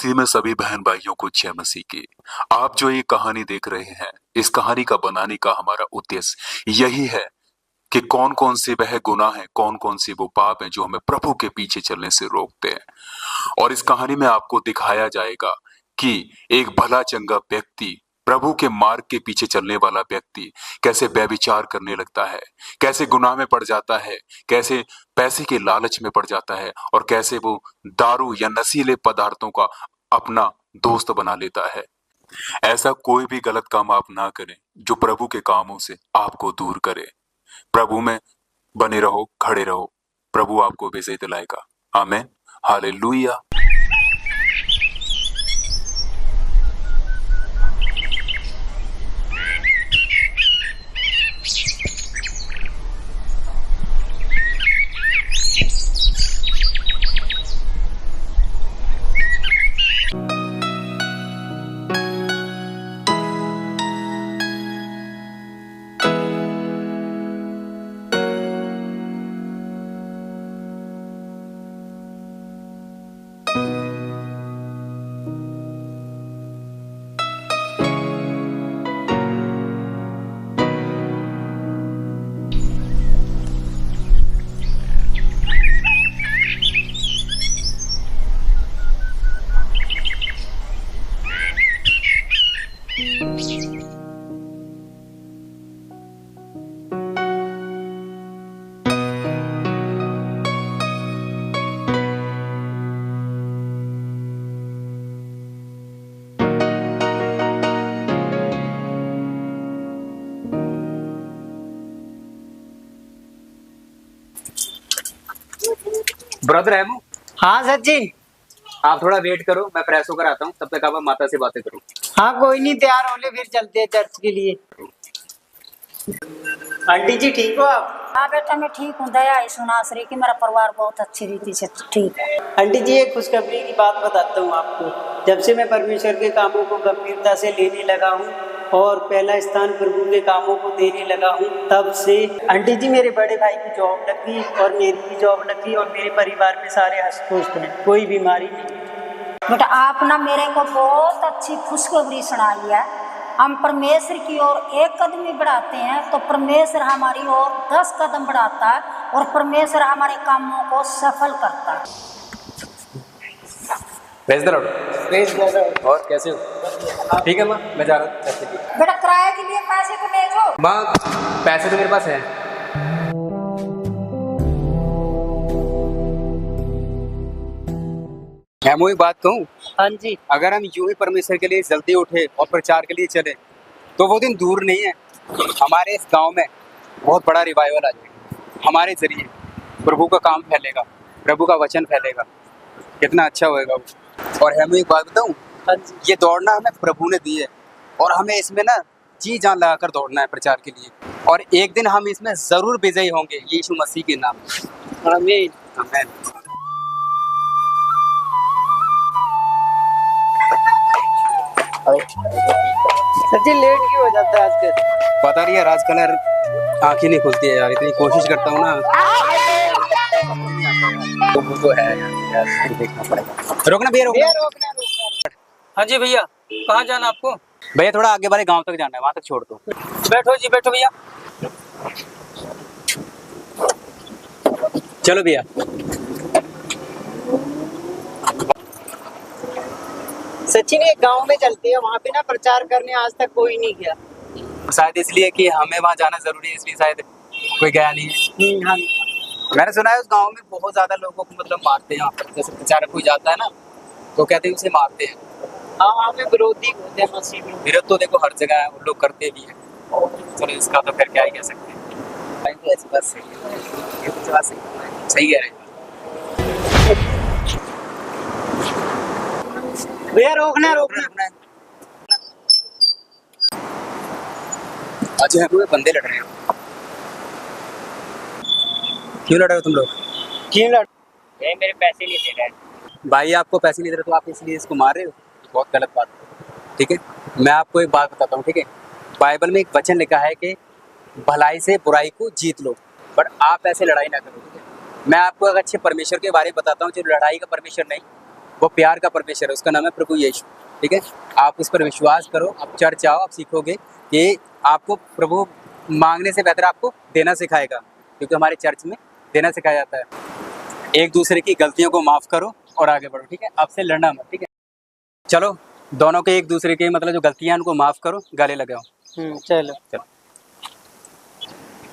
मसीह में सभी बहन भाइयों को जय मसीह की। आप जो ये कहानी देख रहे हैं, इस कहानी का बनाने का हमारा उद्देश्य यही है कि कौन कौन से वह गुनाह है, कौन कौन से वो पाप हैं जो हमें प्रभु के पीछे चलने से रोकते हैं। और इस कहानी में आपको दिखाया जाएगा कि एक भला चंगा व्यक्ति, प्रभु के मार्ग के पीछे चलने वाला व्यक्ति कैसे व्यभिचार करने लगता है, कैसे गुनाह में पड़ जाता है, कैसे पैसे के लालच में पड़ जाता है और कैसे वो दारू या नशीले पदार्थों का अपना दोस्त बना लेता है। ऐसा कोई भी गलत काम आप ना करें जो प्रभु के कामों से आपको दूर करे। प्रभु में बने रहो, खड़े रहो, प्रभु आपको विजय दिलाएगा। आमीन, हालेलुया। ब्रदर हेमू, हाँ सचिन। आप थोड़ा वेट करो, मैं फ्रेश होकर आता हूँ, तब तक आप माता से बातें करो। हाँ कोई नहीं, तैयार हो ले, फिर चलते हैं चर्च के लिए। आंटी जी ठीक हो आप? हाँ बेटा मैं ठीक हूँ, दया है सुनाश्री की, मेरा परिवार बहुत अच्छी रीति से ठीक है। आंटी जी एक खुशखबरी की बात बताता हूँ आपको। जब से मैं परमेश्वर के कामों को गंभीरता से लेने लगा हूँ और पहला स्थान प्रभु के कामों को देने लगा हूँ, तब से आंटी जी मेरे बड़े भाई की जॉब लग गई और मेरी भी जॉब लग गई और मेरे परिवार में सारे हष्ट-पुष्ट हैं, कोई बीमारी नहीं। बेटा आप ना मेरे को बहुत अच्छी खुशखबरी सुनाई है। हम परमेश्वर की ओर एक कदम ही बढ़ाते हैं तो परमेश्वर हमारी ओर 10 कदम बढ़ाता है और परमेश्वर हमारे कामों को सफल करता है। Praise the Lord. और कैसे हो? ठीक है माँ, मैं जा रहा हूँ। बेटा किराए के लिए पैसे तो भेजो। माँ पैसे तो मेरे पास है। हेमू एक बात कहूँ, हाँ जी। अगर हम यूं ही परमेश्वर के लिए जल्दी उठे और प्रचार के लिए चले तो वो दिन दूर नहीं है। हमारे इस गांव में बहुत बड़ा रिवाइवल आ जाएगा, हमारे जरिए प्रभु का काम फैलेगा, प्रभु का वचन फैलेगा, कितना अच्छा होएगा वो। और हेमू एक बात बताऊँ, हाँ जी। ये दौड़ना हमें प्रभु ने दी है और हमें इसमें ना जी जान लगाकर दौड़ना है प्रचार के लिए, और एक दिन हम इसमें जरूर विजयी होंगे यीशु मसीह के नाम में। आमीन। आमीन। सचिन लेट क्यों हो जाता है आजकल? पता नहीं यार, आजकल यार आंखें नहीं खुलती है यार, इतनी कोशिश करता हूँ ना तो वो तो है यार, देखना पड़ेगा। रोकना भैया, रोकना। हाँ जी भैया, कहाँ जाना आपको? भैया थोड़ा आगे वाले गांव तक जाना है, वहां तक छोड़ दो। बैठो जी, बैठो भैया। चलो भैया। सचिन एक गांव में चलते हैं, वहाँ पे ना प्रचार करने आज तक कोई नहीं गया। शायद इसलिए कि हमें वहां जाना जरूरी है, इसलिए शायद कोई गया नहीं है। हाँ। मैंने सुना है उस गांव में बहुत ज्यादा लोगों को मतलब मारते हैं, जैसे प्रचारक कोई जाता है ना तो कहते हैं उसे मारते हैं। हाँ वहाँ पे विरोधी होते हैं मसीह में। विरोध तो देखो हर जगह है, वो लोग करते भी हैं। चलो इसका तो फिर क्या ही कह सकते हैं। ऐसी बात सही है, ये तो बात सही कह रहे हैं। भैया रोकना। अच्छा है, बंदे लड़ रहे हैं। क्यों लड़ रहे हो तुम लोग? क्यों लड़? ये मेरे पैसे नहीं दे रहे हैं। भाई आपको पैसे नहीं दे रहे तो आप इसलिए इसको मार रहे हो, बहुत गलत बात है। ठीक है, मैं आपको एक बात बताता हूँ। ठीक है, बाइबल में एक वचन लिखा है कि भलाई से बुराई को जीत लो, बट आप ऐसे लड़ाई ना करो। ठीक है, मैं आपको एक अच्छे परमेश्वर के बारे में बताता हूँ जो लड़ाई का परमेश्वर नहीं, वो प्यार का परमेश्वर है, उसका नाम है प्रभु यीशु। ठीक है, आप उस पर विश्वास करो, आप चर्च आओ, आप सीखोगे कि आपको प्रभु मांगने से बेहतर आपको देना सिखाएगा, क्योंकि हमारे चर्च में देना सिखाया जाता है। एक दूसरे की गलतियों को माफ़ करो और आगे बढ़ो। ठीक है, आपसे लड़ना मत। ठीक है, चलो दोनों के एक दूसरे के मतलब जो गलतियां हैं उनको माफ़ करो, गले लगाओ। चलो चलो,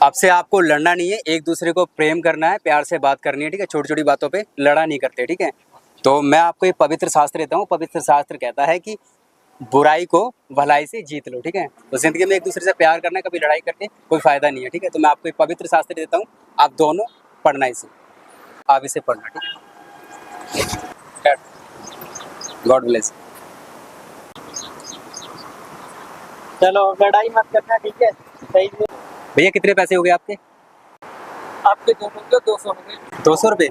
आपसे आपको लड़ना नहीं है, एक दूसरे को प्रेम करना है, प्यार से बात करनी है। ठीक है, छोटी छोटी बातों पे लड़ा नहीं करते। ठीक है, तो मैं आपको एक पवित्र शास्त्र देता हूँ। पवित्र शास्त्र कहता है कि बुराई को भलाई से जीत लो। ठीक है, तो जिंदगी में एक दूसरे से प्यार करना है, कभी लड़ाई करके कोई फायदा नहीं है। ठीक है, तो मैं आपको एक पवित्र शास्त्र देता हूँ, आप दोनों पढ़ना इसे, आप इसे पढ़ना। ठीक है, गॉड ब्लेस। चलो लड़ाई मत करना, ठीक है? सही से। भैया कितने पैसे हो गए आपके? आपके दोनों के 200 हो गए। 200 रुपये?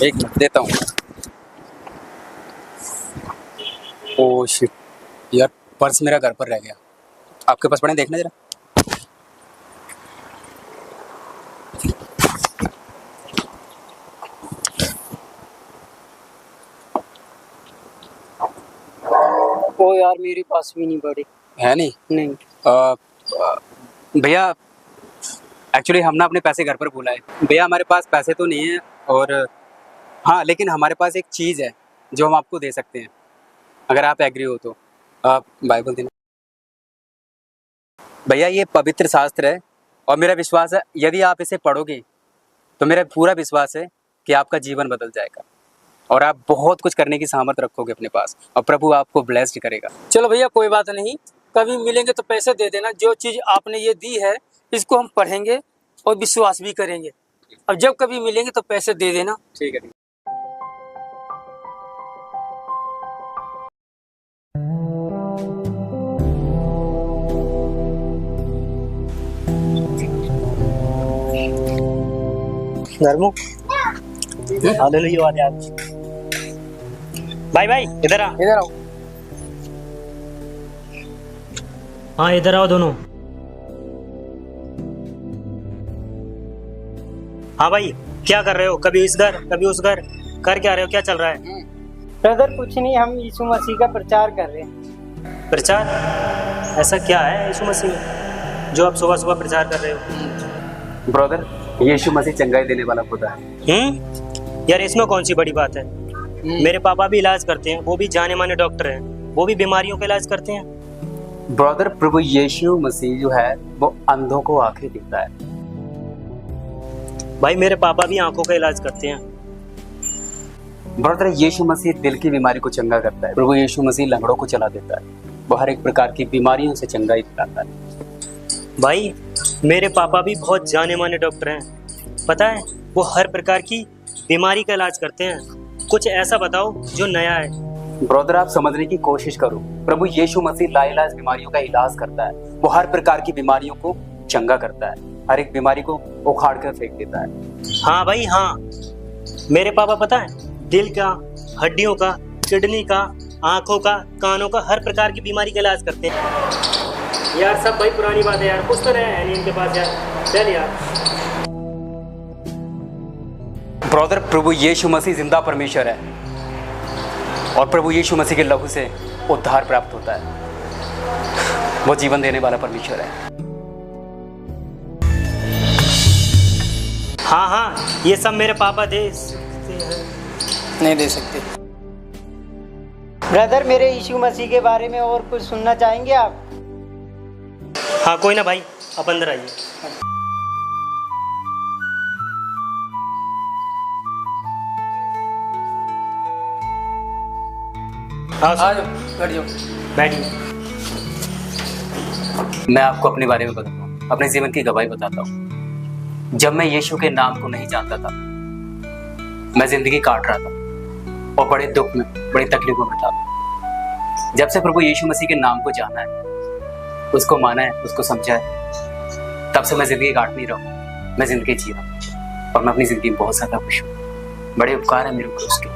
एक मिनट देता हूँ। ओह शिट यार, पर्स मेरा घर पर रह गया। आपके पास पड़े, देखना जरा। ओ यार मेरे पास भी नहीं पड़ी। है नहीं? नहीं। भैया एक्चुअली हम ना अपने पैसे घर पर भूला है। भैया हमारे पास पैसे तो नहीं है, और हाँ लेकिन हमारे पास एक चीज़ है जो हम आपको दे सकते हैं, अगर आप एग्री हो तो। आप बाइबल देना भैया, ये पवित्र शास्त्र है और मेरा विश्वास है यदि आप इसे पढ़ोगे तो मेरा पूरा विश्वास है कि आपका जीवन बदल जाएगा और आप बहुत कुछ करने की सामर्थ रखोगे अपने पास, और प्रभु आपको ब्लेस्ड करेगा। चलो भैया कोई बात नहीं, कभी मिलेंगे तो पैसे दे देना। जो चीज़ आपने ये दी है इसको हम पढ़ेंगे और विश्वास भी करेंगे। अब जब कभी मिलेंगे तो पैसे दे देना। ठीक है। धर्मो हालेलुया आज। भाई भाई इधर आ। इधर आओ। हाँ इधर आओ दोनों। हाँ भाई क्या कर रहे हो? कभी इस घर कभी उस घर, कर क्या रहे हो? क्या चल रहा है? ब्रदर कुछ नहीं, हम यीशु मसीह का प्रचार कर रहे हैं। प्रचार? ऐसा क्या है यीशु मसीह जो आप सुबह सुबह प्रचार कर रहे हो? ब्रदर यीशु मसीह चंगाई देने वाला खुदा है। यार इसमें कौन सी बड़ी बात है? मेरे पापा भी इलाज करते हैं, वो भी जाने माने डॉक्टर हैं, वो भी बीमारियों का इलाज करते हैं। ब्रदर प्रभु यीशु मसीह जो है वो अंधों को आंखें दिखता है। भाई मेरे पापा भी आंखों का इलाज करते हैं। ब्रदर यीशु मसीह दिल की बीमारी को चंगा करता है। प्रभु यीशु मसीह लंगड़ों को चला देता है, वो हर एक प्रकार की बीमारियों से चंगाई दिलाता है। भाई मेरे पापा भी बहुत जाने माने डॉक्टर हैं, पता है वो हर प्रकार की बीमारी का इलाज करते हैं। कुछ ऐसा बताओ जो नया है। ब्रदर आप समझने की कोशिश करो, प्रभु यीशु मसीह लाइलाज बीमारियों का इलाज करता है। वो हर प्रकार की बीमारियों को चंगा करता है, हर एक बीमारी को उखाड़ कर फेंक देता है। हाँ भाई हाँ, मेरे पापा पता है दिल का, हड्डियों का, किडनी का, आंखों का, कानों का, हर प्रकार की बीमारी का इलाज करते हैं। यार सब भाई पुरानी बात है यार, कुछ तो नया है नहीं इनके पास यार। चल यार। ब्रदर प्रभु यीशु मसीह जिंदा परमेश्वर है और प्रभु यीशु मसीह के लहू से उद्धार प्राप्त होता है। वो जीवन देने वाला परमेश्वर है। हाँ हाँ ये सब मेरे पापा दे नहीं दे सकते। ब्रदर मेरे यीशु मसीह के बारे में और कुछ सुनना चाहेंगे आप? हाँ कोई ना भाई, आप अंदर आइए। आ जाओ, बैठ जाओ। बैठिए। मैं आपको अपने बारे में बताता हूँ, अपने जीवन की गवाही बताता हूँ। जब मैं यीशु के नाम को नहीं जानता था, मैं जिंदगी काट रहा था और बड़े दुख में, बड़ी तकलीफों में था। जब से प्रभु यीशु मसीह के नाम को जाना है, उसको माना है, उसको समझा है, तब से मैं जिंदगी काट नहीं रहा हूँ, मैं जिंदगी जी रहा हूँ और मैं अपनी जिंदगी में बहुत ज्यादा खुश हूँ। बड़े उपकार है मेरे ऊपर उसके।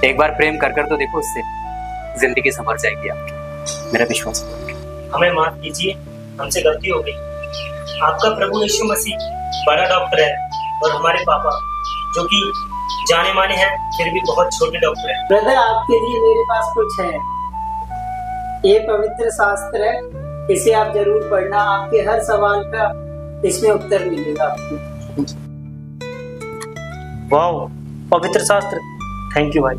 एक बार प्रेम कर कर तो देखो, उससे जिंदगी संभल जाएगी आपकी, मेरा विश्वास है। हमें माफ कीजिए, हमसे गलती हो गई। आपका प्रभु यीशु मसीह बड़ा डॉक्टर है और हमारे पापा जो कि जाने माने हैं फिर भी बहुत छोटे डॉक्टर हैं। ब्रदर, आपके लिए मेरे पास कुछ है। ये पवित्र शास्त्र है, इसे आप जरूर पढ़ना। आपके हर सवाल का इसमें उत्तर मिलेगा आपको। वाह, पवित्र शास्त्र, थैंक यू भाई।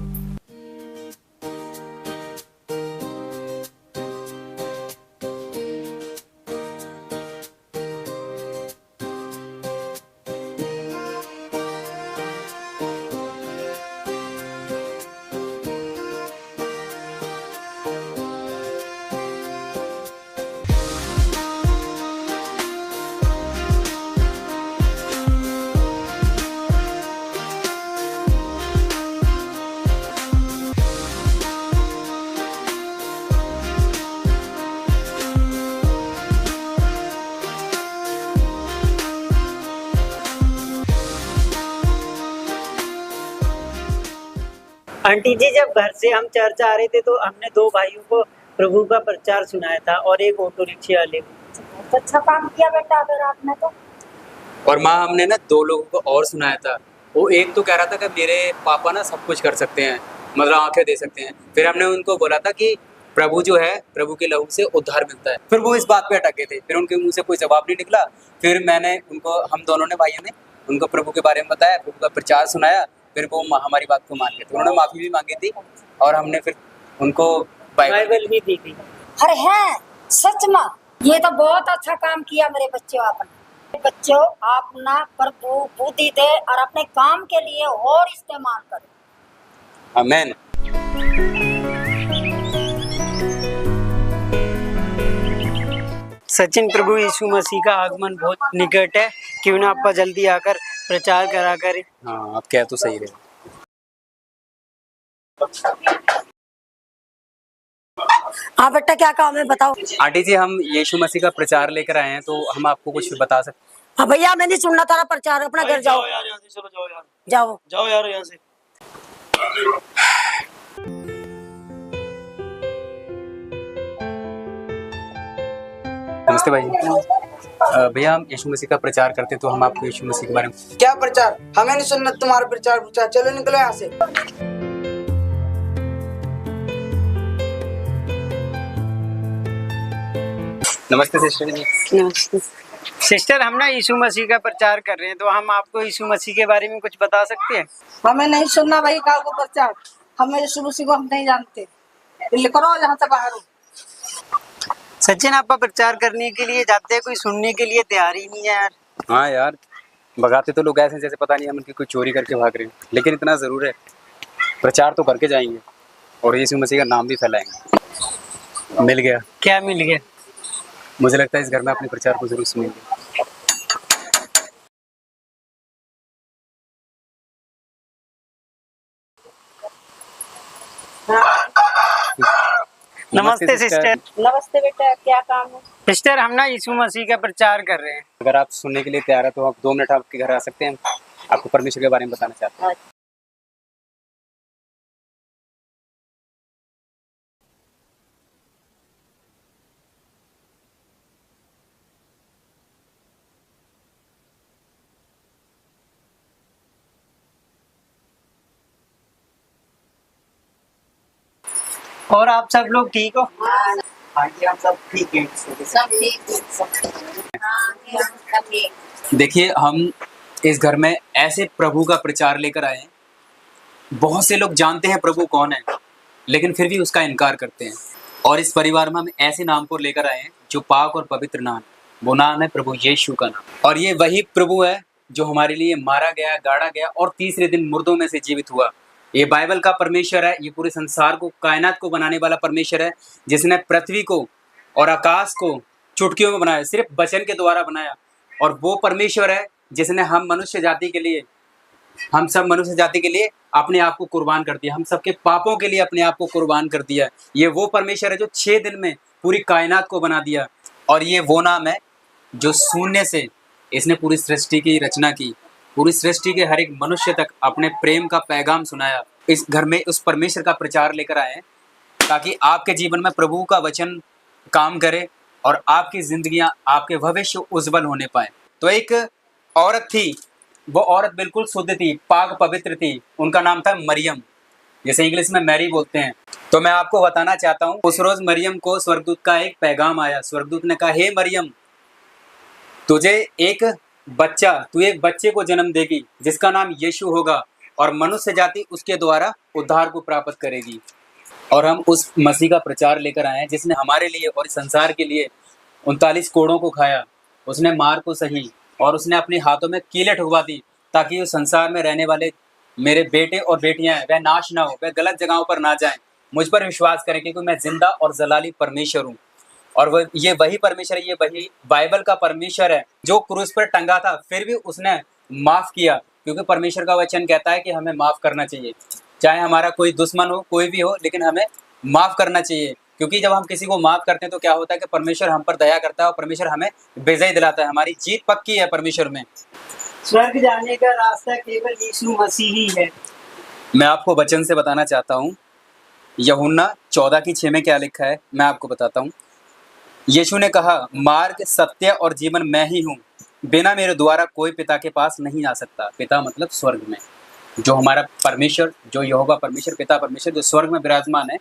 आंटी जी, जब घर से हम चर्च आ रहे थे तो हमने दो भाइयों को प्रभु का प्रचार सुनाया था और एक ऑटो रिक्शे वाले को। तो अच्छा काम किया बेटा अगर आपने तो। और माँ, हमने ना 2 लोगों को और सुनाया था। वो एक तो कह रहा था कि मेरे पापा ना सब कुछ कर सकते हैं, मतलब आंखें दे सकते हैं। फिर हमने उनको बोला था कि प्रभु जो है, प्रभु के लहू से उद्धार मिलता है। फिर वो इस बात पे अटके थे, फिर उनके मुंह से कोई जवाब नहीं निकला। फिर मैंने उनको, हम दोनों ने, भाइयों ने उनको प्रभु के बारे में बताया, प्रभु का प्रचार सुनाया। फिर वो हमारी बात को मान गए, तो उन्होंने माफ़ी भी मांगी थी और हमने फिर उनको बाइबल भी दी थी। अरे है सच में, ये तो बहुत अच्छा काम किया मेरे बच्चों आपने। बच्चों, आप ना प्रभु बुद्धि दे और अपने काम के लिए और इस्तेमाल करो। आमीन। सचिन, प्रभु यीशु मसीह का आगमन बहुत निकट है, क्यों ना आपका जल्दी आकर प्रचार करा करे। हाँ, आप कह तो सही रहे। हाँ बेटा, क्या काम है बताओ। आंटी जी, हम यीशु मसीह का प्रचार लेकर आए हैं, तो हम आपको कुछ बता सकते हैं। हाँ भैया, मैं नहीं सुनना तारा प्रचार, अपना घर जाओ। यार यहाँ से चलो, जाओ यार, जाओ जाओ यार यहाँ से। नमस्ते भाई। भैया, हम यीशु मसीह का प्रचार करते हैं, तो हम आपको यीशु मसीह के बारे में। क्या प्रचार? हमें नहीं सुनना तुम्हारा प्रचार। चलो निकलो यहाँ से। नमस्ते सिस्टर जी। नमस्ते सिस्टर, हम ना यीशु मसीह का प्रचार कर रहे हैं, तो हम आपको यीशु मसीह के बारे में कुछ बता सकते हैं? हमें नहीं सुनना भाई का को प्रचार। हमें यीशु मसीह को हम नहीं जानते। करो यहाँ से बाहर। सचिन, आपका प्रचार करने के लिए जाते हैं, कोई सुनने के लिए तैयार ही नहीं है यार। हाँ यार, भगाते तो लोग ऐसे जैसे पता नहीं हम उनकी कोई चोरी करके भाग रहे हैं, लेकिन इतना ज़रूर है, प्रचार तो करके जाएंगे और यीशु मसीह का नाम भी फैलाएंगे। मिल गया। क्या मिल गया? मुझे लगता है इस घर में अपने प्रचार को जरूर सुनेंगे। नमस्ते सिस्टर। नमस्ते बेटा, क्या काम है? सिस्टर, हम ना यीशु मसीह का प्रचार कर रहे हैं। अगर आप सुनने के लिए तैयार है तो आप 2 मिनट आपके घर आ सकते हैं। आपको परमेश्वर के बारे में बताना चाहते हैं। और आप सब लोग ठीक हो? हाँ जी, हम सब ठीक है। सब ठीक। देखिए, हम इस घर में ऐसे प्रभु का प्रचार लेकर आए हैं। बहुत से लोग जानते हैं प्रभु कौन है, लेकिन फिर भी उसका इनकार करते हैं। और इस परिवार में हम ऐसे नाम को लेकर आए हैं जो पाक और पवित्र नाम, वो नाम है प्रभु यीशु का नाम। और ये वही प्रभु है जो हमारे लिए मारा गया, गाड़ा गया और तीसरे दिन मुर्दों में से जीवित हुआ। ये बाइबल का परमेश्वर है। ये पूरे संसार को, कायनात को बनाने वाला परमेश्वर है, जिसने पृथ्वी को और आकाश को चुटकियों में बनाया, सिर्फ वचन के द्वारा बनाया। और वो परमेश्वर है जिसने हम मनुष्य जाति के लिए, हम सब मनुष्य जाति के लिए अपने आप को कुर्बान कर दिया, हम सबके पापों के लिए अपने आप को कुर्बान कर दिया। ये वो परमेश्वर है जो 6 दिन में पूरी कायनात को बना दिया। और ये वो नाम है जो शून्य से इसने पूरी सृष्टि की रचना की, पूरी सृष्टि के हर एक मनुष्य तक अपने प्रेम का पैगाम सुनाया। इस घर में उस परमेश्वर का प्रचार लेकर आए हैं ताकि आपके जीवन में प्रभु का वचन काम करे और आपकी जिंदगियां, आपके भविष्य उज्जवल होने पाए। तो एक औरत थी वो औरत बिल्कुल शुद्ध थी, पाक पवित्र थी। उनका नाम था मरियम, जैसे इंग्लिश में मैरी बोलते हैं। तो मैं आपको बताना चाहता हूँ, उस रोज मरियम को स्वर्गदूत का एक पैगाम आया। स्वर्गदूत ने कहा, हे मरियम, तू एक बच्चे को जन्म देगी जिसका नाम यीशु होगा, और मनुष्य जाति उसके द्वारा उद्धार को प्राप्त करेगी। और हम उस मसीह का प्रचार लेकर आए हैं जिसने हमारे लिए और संसार के लिए 39 कोड़ों को खाया, उसने मार को सही, और उसने अपने हाथों में कीलें ठुकवा दी, ताकि उस संसार में रहने वाले मेरे बेटे और बेटियां हैं वह नाश ना हो, वह गलत जगहों पर ना जाएं, मुझ पर विश्वास करें, क्योंकि मैं जिंदा और जलाली परमेश्वर हूँ। और ये वही परमेश्वर है, ये वही बाइबल का परमेश्वर है जो क्रूस पर टंगा था, फिर भी उसने माफ किया, क्योंकि परमेश्वर का वचन कहता है कि हमें माफ करना चाहिए, चाहे हमारा कोई दुश्मन हो, कोई भी हो, लेकिन हमें माफ करना चाहिए। क्योंकि जब हम किसी को माफ करते हैं तो क्या होता है कि परमेश्वर हम पर दया करता है और परमेश्वर हमें विजय दिलाता है। हमारी जीत पक्की है परमेश्वर में। स्वर्ग जाने का रास्ता केवल यीशु मसीह ही है। मैं आपको वचन से बताना चाहता हूँ, यूहन्ना 14:6 में क्या लिखा है, मैं आपको बताता हूँ। यीशु ने कहा, मार्ग, सत्य और जीवन मैं ही हूँ, बिना मेरे द्वारा कोई पिता के पास नहीं आ सकता। पिता मतलब स्वर्ग में, जो हमारा परमेश्वर, जो यहोवा परमेश्वर, पिता परमेश्वर जो स्वर्ग में विराजमान है,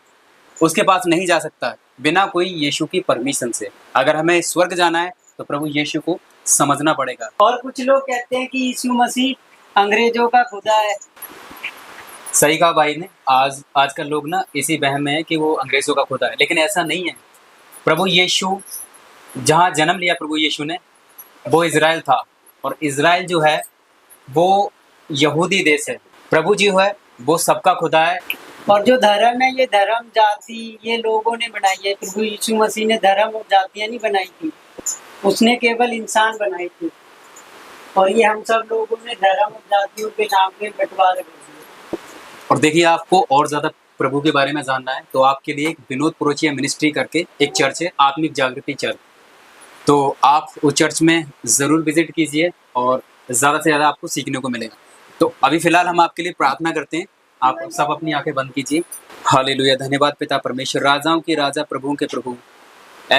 उसके पास नहीं जा सकता बिना कोई यीशु की परमिशन से। अगर हमें स्वर्ग जाना है तो प्रभु यीशु को समझना पड़ेगा। और कुछ लोग कहते हैं कि यीशु मसीह अंग्रेजों का खुदा है। सही कहा भाई ने। आजकल लोग ना इसी वहम में है कि वो अंग्रेजों का खुदा है, लेकिन ऐसा नहीं है। प्रभु यीशु जहाँ जन्म लिया प्रभु यीशु ने, वो इज़राइल था, और इज़राइल जो है वो यहूदी देश है। प्रभु जी है वो सबका खुदा है। और जो धर्म है, ये धर्म जाति ये लोगों ने बनाई है। प्रभु यीशु मसीह ने धर्म और जातियां नहीं बनाई थी, उसने केवल इंसान बनाई थी। और ये हम सब लोगों ने धर्म और जातियों के नाम पे बंटवारे कर दिए। और देखिए, आपको और ज़्यादा प्रभु के बारे में जानना है तो आपके लिए एक विनोद प्रोचिया मिनिस्ट्री करके एक चर्च है, आत्मिक जागृति चर्च। तो आप उस चर्च में ज़रूर विजिट कीजिए और ज़्यादा से ज़्यादा आपको सीखने को मिलेगा। तो अभी फ़िलहाल हम आपके लिए प्रार्थना करते हैं। आप सब अपनी आंखें बंद कीजिए। हालेलुया। धन्यवाद पिता परमेश्वर, राजाओं की राजा, प्रभुओं के प्रभु,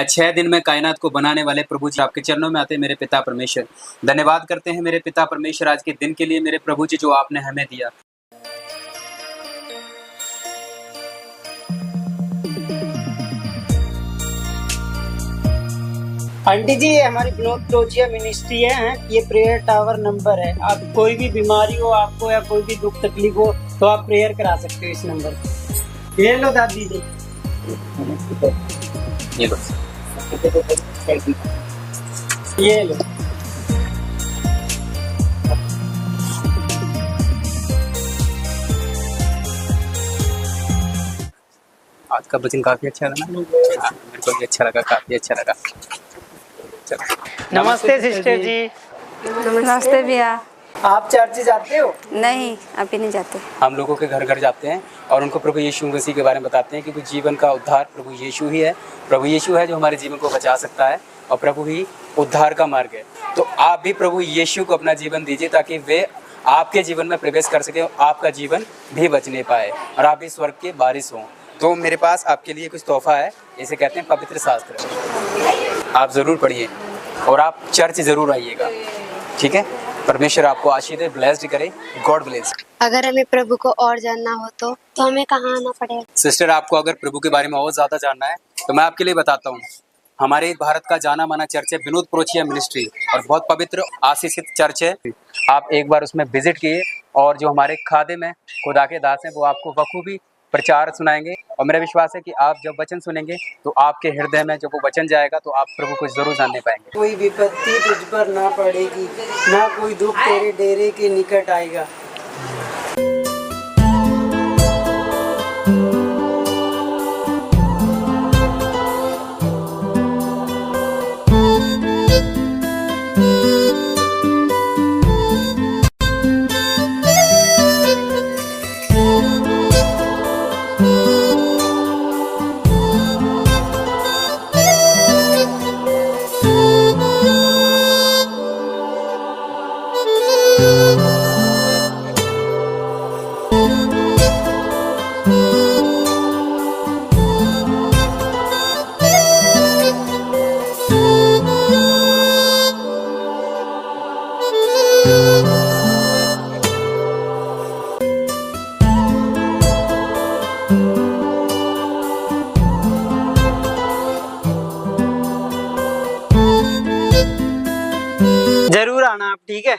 6 दिन में कायनात को बनाने वाले प्रभु जी, आपके चरणों में आते हैं मेरे पिता परमेश्वर। धन्यवाद करते हैं मेरे पिता परमेश्वर आज के दिन के लिए मेरे प्रभु जी, जो आपने हमें दिया। आंटी जी, ये हमारी विनोद प्रोचिया मिनिस्ट्री है, ये प्रेयर टावर नंबर है। आप कोई भी बीमारी हो आपको या कोई भी दुख तकलीफ हो तो आप प्रेयर करा सकते हो इस नंबर पे। ये लो दादी जी, ये लो, ये लो। आज का वचन काफी अच्छा लगा, मेरे को भी अच्छा लगा, काफी अच्छा लगा। नमस्ते सिस्टर जी। नमस्ते भैया। आप चर्च जाते हो? नहीं, अभी नहीं जाते। हम लोगों के घर घर जाते हैं और उनको प्रभु यीशु मसीह के बारे में बताते हैं, क्योंकि जीवन का उद्धार प्रभु यीशु ही है। प्रभु यीशु है जो हमारे जीवन को बचा सकता है, और प्रभु ही उद्धार का मार्ग है। तो आप भी प्रभु यीशु को अपना जीवन दीजिए, ताकि वे आपके जीवन में प्रवेश कर सके और आपका जीवन भी बचने पाए और आप भी स्वर्ग के वारिस हों। तो मेरे पास आपके लिए कुछ तोहफा है, इसे कहते हैं पवित्र शास्त्र। आप ज़रूर पढ़िए और आप चर्च ज़रूर आइएगा, ठीक है। परमेश्वर आपको आशीष दे, ब्लेस्ड करे। God bless. अगर हमें प्रभु को और जानना हो तो हमें कहाँ आना पड़ेगा? सिस्टर, आपको अगर प्रभु के बारे में और ज़्यादा जानना है तो मैं आपके लिए बताता हूँ। हमारे भारत का जाना माना चर्च है विनोद प्रोचिया मिनिस्ट्री, और बहुत पवित्र आशीषित चर्च है। आप एक बार उसमें विजिट किए, और जो हमारे खादिम में खुदा के दास हैं वो आपको बखूबी प्रचार सुनाएंगे। और मेरा विश्वास है कि आप जब वचन सुनेंगे तो आपके हृदय में जब वो वचन जाएगा तो आप प्रभु को जरूर जानने पाएंगे। कोई विपत्ति तुझ पर ना पड़ेगी, ना कोई दुख तेरे डेरे के निकट आएगा। जरूर आना आप, ठीक है।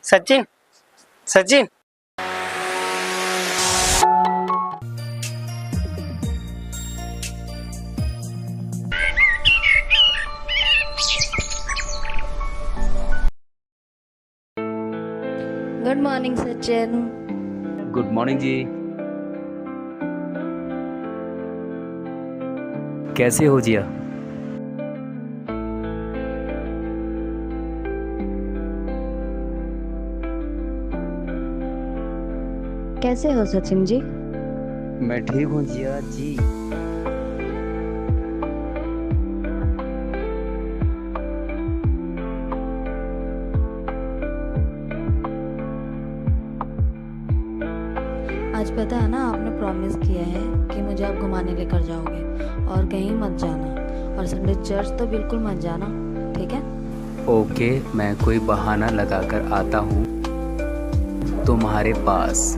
Sachin, Sachin. Good morning Sachin. Good morning ji. कैसे हो जिया? कैसे हो सचिन जी? मैं ठीक हूँ जिया जी। आज पता है ना, आपने प्रॉमिस किया है कि मुझे आप घुमाने लेकर जाओगे और कहीं मत जाना, और संडे चर्च तो बिल्कुल मत जाना, ठीक है? ओके, मैं कोई बहाना लगाकर आता हूँ तुम्हारे पास।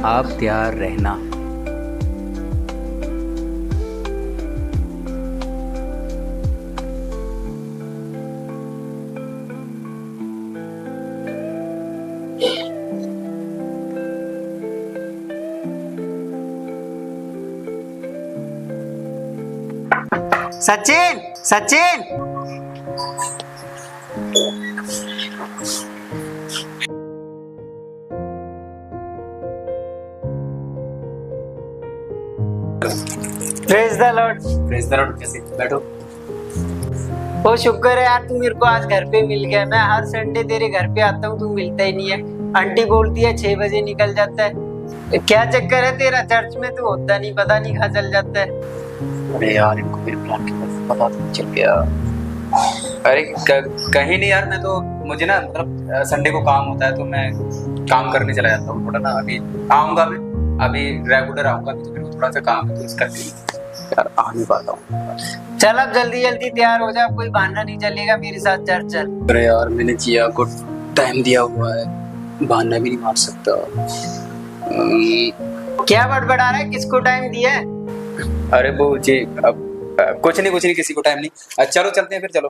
आप तैयार रहना। Sachin, Sachin. Praise the Lord. Praise the Lord. कैसे? बैठो। ओ शुक्र है यार, तू मेरे को आज घर पे मिल गया। मैं हर संडे तेरे घर पे आता हूँ, तू मिलता ही नहीं है। आंटी बोलती है 6 बजे निकल जाता है। क्या चक्कर है तेरा? चर्च में तू होता नहीं, पता नहीं कहाँ चल जाता है। अरे यार, इनको मेरे प्लान की पता तो चल गया। अरे कहीं नहीं यार, मैं तो मुझे ना मतलब संडे को काम होता है तो मैं काम करने चला जाता हूँ थोड़ा ना। अभी आऊंगा, मैं अभी रेगुलर आऊंगा, अभी तो मेरे को थोड़ा सा काम है तो इस करके यार आ नहीं पाता हूँ। चल अब जल्दी जल्दी तैयार हो जा, कोई बहाना नहीं चलेगा मेरे साथ चर्च चल। अरे यार, मैंने जिया को टाइम दिया हुआ है, बहाना भी नहीं मार सकता। क्या बड़बड़ा रहा है? किसको टाइम दिया है? अरे वो जी, अब कुछ नहीं, किसी को टाइम नहीं। चलो चलते हैं फिर, चलो।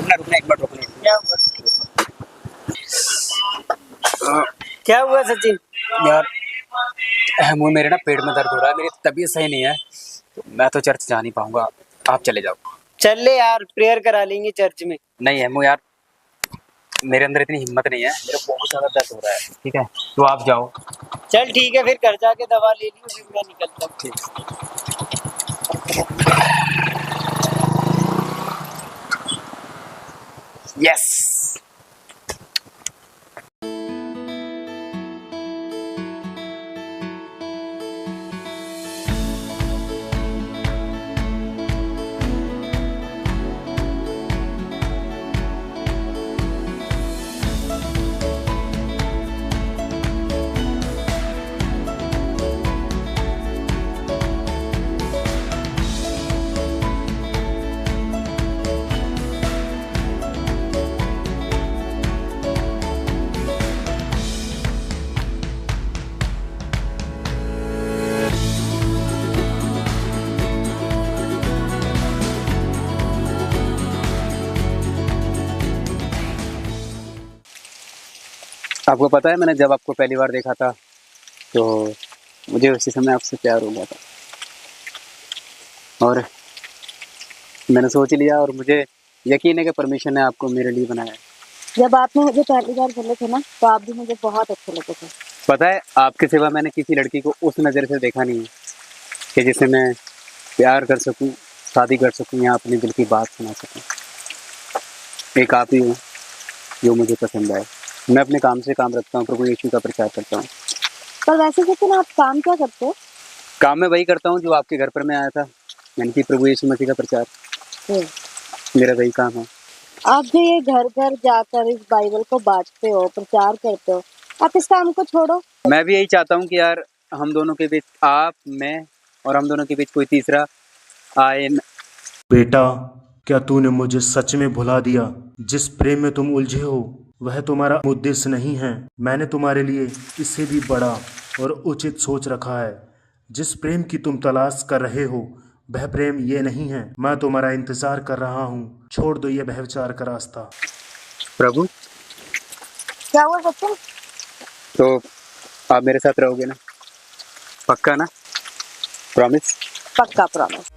रुकना एक बार, रुकना। क्या हुआ सचिन? यार वो मेरे ना पेट में दर्द हो रहा है, मेरी तबीयत सही नहीं है, तो मैं तो चर्च जा नहीं पाऊंगा। आप चले जाओ। चल ले यार, प्रेयर करा लेंगे चर्च में। नहीं है यार, मेरे अंदर इतनी हिम्मत नहीं है, मेरे बहुत ज्यादा दर्द हो रहा है। ठीक है, तो आप जाओ। चल ठीक है, फिर घर जाके दवा ले लियो, फिर मैं निकलता हूँ। यस। आपको पता है, मैंने जब आपको पहली बार देखा था तो मुझे उसी समय आपसे प्यार हो गया था, और मैंने सोच लिया, और मुझे यकीन है कि परमेश्वर ने आपको मेरे लिए बनाया है। जब आपने मुझे पहली बार मिले थे ना, तो आप भी मुझे बहुत अच्छे लगे थे। पता है, आपके सिवा मैंने किसी लड़की को उस नज़र से देखा नहीं है कि जिसे मैं प्यार कर सकूं, शादी कर सकूं या अपने दिल की बात सुना सकूं। एक आप ही हो जो मुझे पसंद आए। मैं अपने काम से काम रखता हूँ, प्रभु यीशु का प्रचार करता हूँ। पर वैसे सचिन, आप काम क्या करते हो? काम मैं वही करता हूँ जो आपके घर पर मैं आया था, यानी कि प्रभु यीशु मसीह का प्रचार। मेरा वही काम है। आप जो ये घर घर जाकर इस बाइबल को बांटते हो, प्रचार करते हो, आप इस काम को छोड़ो। मैं भी यही चाहता हूँ कि यार हम दोनों के बीच, आप, मैं और हम दोनों के बीच कोई तीसरा आए। बेटा, क्या तूने मुझे सच में भुला दिया? जिस प्रेम में तुम उलझे हो वह तुम्हारा उद्देश्य नहीं है। मैंने तुम्हारे लिए इससे भी बड़ा और उचित सोच रखा है। जिस प्रेम की तुम तलाश कर रहे हो वह प्रेम ये नहीं है। मैं तुम्हारा इंतजार कर रहा हूँ। छोड़ दो ये व्यभिचार का रास्ता। प्रभु, क्या हुआ सचिन? तो आप मेरे साथ रहोगे ना? पक्का ना? प्रॉमिस? पक्का प्रॉमिस।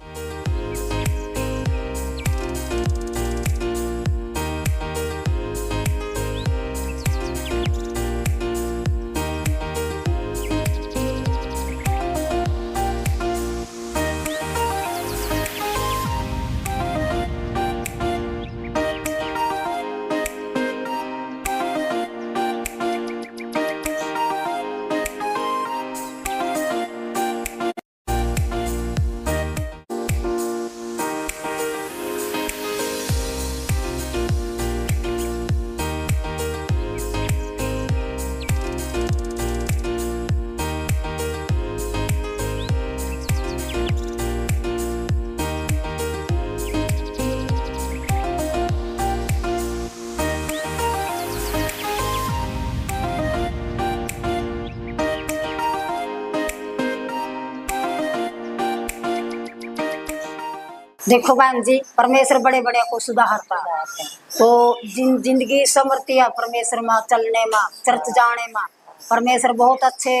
देखो बहन जी, परमेश्वर बड़े बड़े को सुधारता है। तो जिंदगी समृद्धि है परमेश्वर में, चलने में, चर्च जाने में। परमेश्वर बहुत अच्छे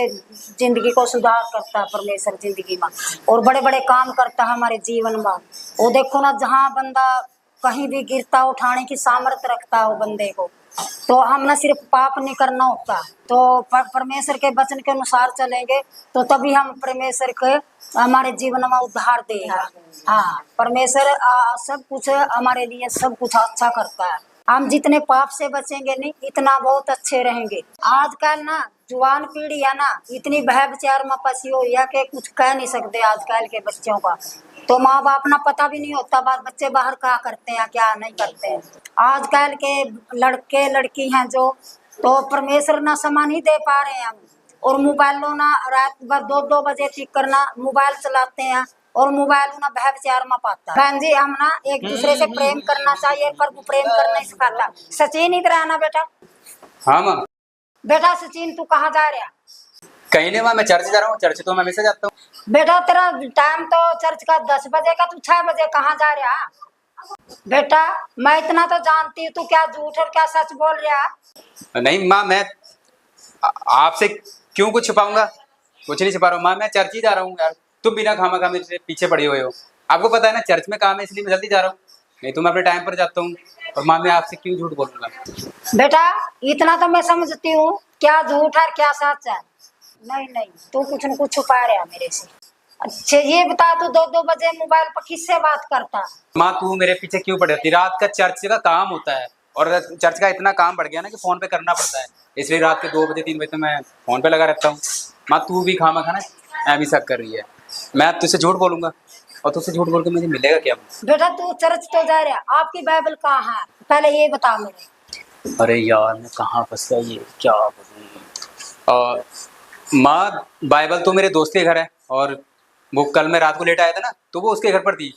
जिंदगी को सुधार करता है परमेश्वर जिंदगी में, और बड़े बड़े काम करता है हमारे जीवन में। वो देखो ना, जहाँ बंदा कहीं भी गिरता उठाने की सामर्थ्य रखता है वो बंदे को। तो हम ना सिर्फ पाप नहीं करना होता, तो परमेश्वर के वचन के अनुसार चलेंगे तो तभी हम परमेश्वर के हमारे जीवन में उद्धार देगा। हाँ, परमेश्वर सब कुछ हमारे लिए सब कुछ अच्छा करता है। हम जितने पाप से बचेंगे नहीं, इतना बहुत अच्छे रहेंगे। आजकल ना जवान पीढ़ी है ना, इतनी भय विचार में फंसी हो या कि कुछ कह नहीं सकते आजकल के बच्चों का। तो माँ बाप ना पता भी नहीं होता बच्चे बाहर क्या करते हैं क्या नहीं करते हैं। आजकल के लड़के लड़की हैं जो, तो परमेश्वर ना समय नहीं दे पा रहे हैं हम, और मोबाइलों ना रात भर 2-2 बजे तक करना मोबाइल चलाते हैं, और मोबाइल ना भय विचार में पाता है। बहन जी, हम ना एक दूसरे से प्रेम करना चाहिए, पर प्रेम करना सिखाता। सचिन, इधर आना बेटा। हाँ माँ। बेटा सचिन, तू कहाँ जा रहा? कहीं नहीं माँ, मैं चर्च जा रहा हूँ। चर्च तो मैं हमेशा जाता हूँ। बेटा तेरा टाइम तो चर्च का 10 बजे का, तू 6 बजे कहाँ जा रहा? बेटा मैं इतना तो जानती हूँ, तू क्या झूठ और क्या सच बोल रहा? नहीं माँ, मैं आपसे क्यों कुछ छिपाऊंगा? कुछ नहीं छिपा रहा हूँ माँ, मैं चर्च ही जा रहा हूँ यार। तुम बिना खामा मेरे से पीछे पड़े हुए हो। आपको पता है ना चर्च में काम है, इसलिए मैं जल्दी जा रहा हूँ, नहीं तो मैं अपने टाइम पर जाता हूँ। और माँ, मैं आपसे क्यों झूठ बोलूंगा? बेटा इतना तो मैं समझती हूँ, क्या झूठ है क्या सच है। नहीं नहीं, तू कुछ न कुछ छुपा रहा मेरे से। अच्छा ये बता, तू 2-2 बजे मोबाइल पर किससे बात करता? माँ, तू मेरे पीछे क्यों पड़ जाती? रात का चर्च का काम होता है, और चर्च का इतना काम बढ़ गया ना कि फोन पे करना पड़ता है, इसलिए रात के 2 बजे 3 बजे तो मैं फोन पे लगा रहता हूँ। माँ, तू भी खामा खाना ऐसी शक कर रही है। मैं तुझसे झूठ बोलूंगा, और तुझसे झूठ बोल के मुझे मिलेगा क्या? बेटा तू चर्च तो जा रहा, आपकी बाइबल कहाँ है पहले ये बता मुझे। अरे यार, मैं कहाँ फंस गया, ये क्या माँ, बाइबल तो मेरे दोस्त के घर है, और वो कल मैं रात को लेट आया था ना, तो वो उसके घर पर थी।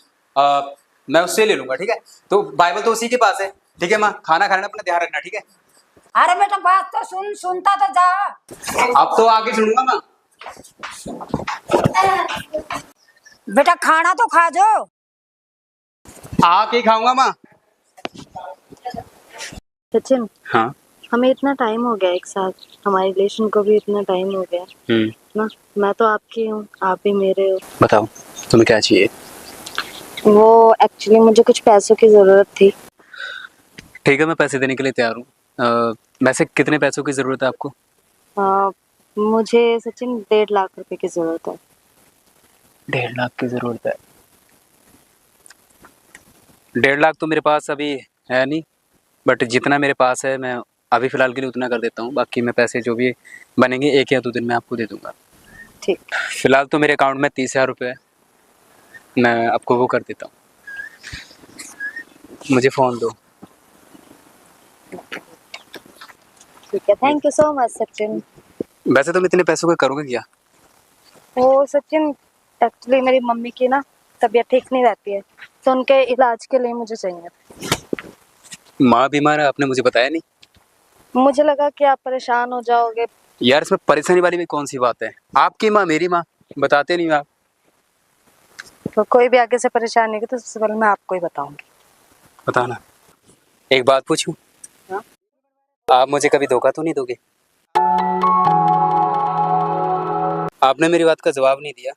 मैं उससे ले लूंगा, ठीक है? तो बाइबल तो उसी के पास है, ठीक है माँ? खाना खाने अपना ध्यान रखना, ठीक है? अरे बेटा बात तो सुनता तो जा। अब तो आगे सुनूंगा माँ। बेटा खाना तो खा जो। आके खाऊंगा माँ। सचिन, हाँ हमें इतना टाइम हो गया एक साथ, हमारे रिलेशन को भी इतना टाइम हो गया ना। मैं तो आपकी हूँ, आप भी मेरे हो। बताओ तुम्हें क्या चाहिए? वो एक्चुअली मुझे कुछ पैसों की जरूरत थी। ठीक है, मैं पैसे देने के लिए तैयार हूँ। वैसे कितने पैसों की जरूरत है आपको? मुझे सचिन 1.5 लाख रुपए की जरूरत है। 1.5 लाख की जरूरत है? 1.5 लाख तो मेरे पास अभी है नहीं, बट जितना मेरे पास है मैं अभी फिलहाल के लिए उतना कर देता हूँ। बाकी मैं पैसे जो भी बनेंगे 1 या 2 दिन में आपको दे दूंगा। ठीक। फिलहाल तो मेरे अकाउंट में 30,000 रुपये है, मैं आपको वो कर देता हूँ। मुझे फ़ोन दो। ठीक है, thank you so much Sachin. वैसे तुम इतने पैसों का करोगे क्या? वो सचिन, एक्चुअली मेरी मम्मी की ना तबीयत ठीक नहीं रहती है, तो उनके इलाज के लिए मुझे चाहिए। माँ बीमार है, आपने मुझे बताया नहीं। मुझे लगा कि आप परेशान हो जाओगे। यार इसमें परेशानी वाली भी कौन सी बात है? आपकी माँ मेरी माँ, बताते नहीं आप। तो कोई भी आगे से परेशान नहीं, तो सबसे पहले मैं आपको ही बताऊंगी। बताना। एक बात पूछूं? हाँ? आप मुझे कभी धोखा तो नहीं दोगे? आपने मेरी बात का जवाब नहीं दिया।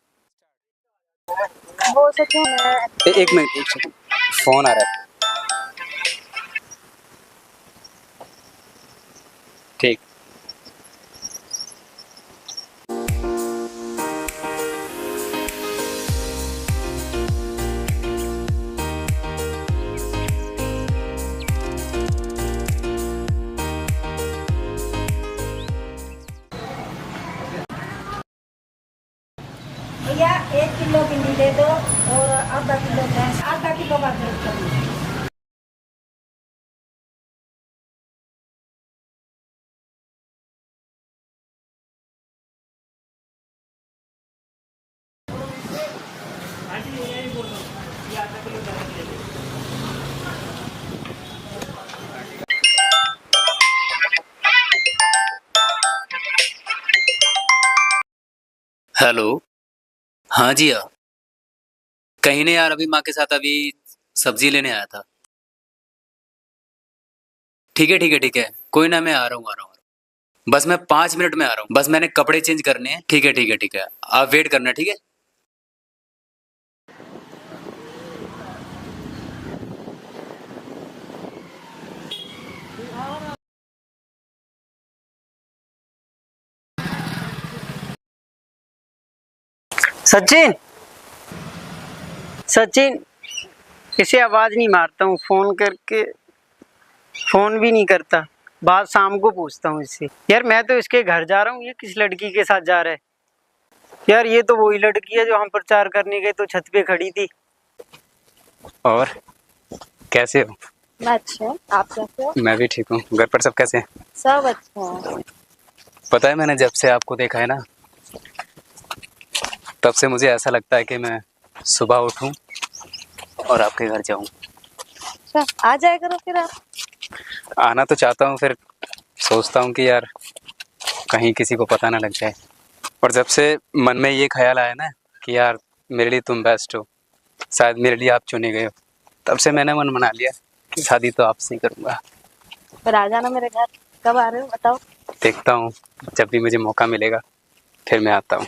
वो सचिन एक मिनट, एक सेकंड, फोन आ रहा है। ठीक। भैया 1 किलो भिंडी दे दो और आधा किलो भैंस, आधा किलो गाजर कर दो। हेलो। हाँ जी हाँ, कहीं नहीं यार, अभी माँ के साथ अभी सब्जी लेने आया था। ठीक है ठीक है ठीक है, कोई ना, मैं आ रहा हूँ। बस मैं 5 मिनट में आ रहा हूँ, बस मैंने कपड़े चेंज करने हैं। ठीक है ठीक है ठीक है, आप वेट करना, ठीक है। सचिन, सचिन, इसे आवाज नहीं मारता हूँ, फोन करके फोन भी नहीं करता, बात शाम को पूछता हूँ इससे। यार मैं तो इसके घर जा रहा हूँ, ये किस लड़की के साथ जा रहा है? यार ये तो वही लड़की है जो हम प्रचार करने गए तो छत पे खड़ी थी। और कैसे हो? मैं अच्छी हूँ, आप कैसे हो? मैं भी ठीक हूँ। घर पर सब कैसे हैं? सब अच्छे हैं। पता है, मैंने जब से आपको देखा है ना, तब से मुझे ऐसा लगता है कि मैं सुबह उठूं और आपके घर जाऊं। अच्छा, आ जाया करो फिर आप। आना तो चाहता हूं, फिर सोचता हूं कि यार कहीं किसी को पता ना लग जाए। और जब से मन में ये ख्याल आया ना कि यार मेरे लिए तुम बेस्ट हो, शायद मेरे लिए आप चुने गए हो, तब से मैंने मन बना लिया कि शादी तो आपसे ही करूंगा। फिर आ जाना मेरे घर। कब आ रहे हो बताओ? देखता हूँ, जब भी मुझे मौका मिलेगा फिर मैं आता हूँ।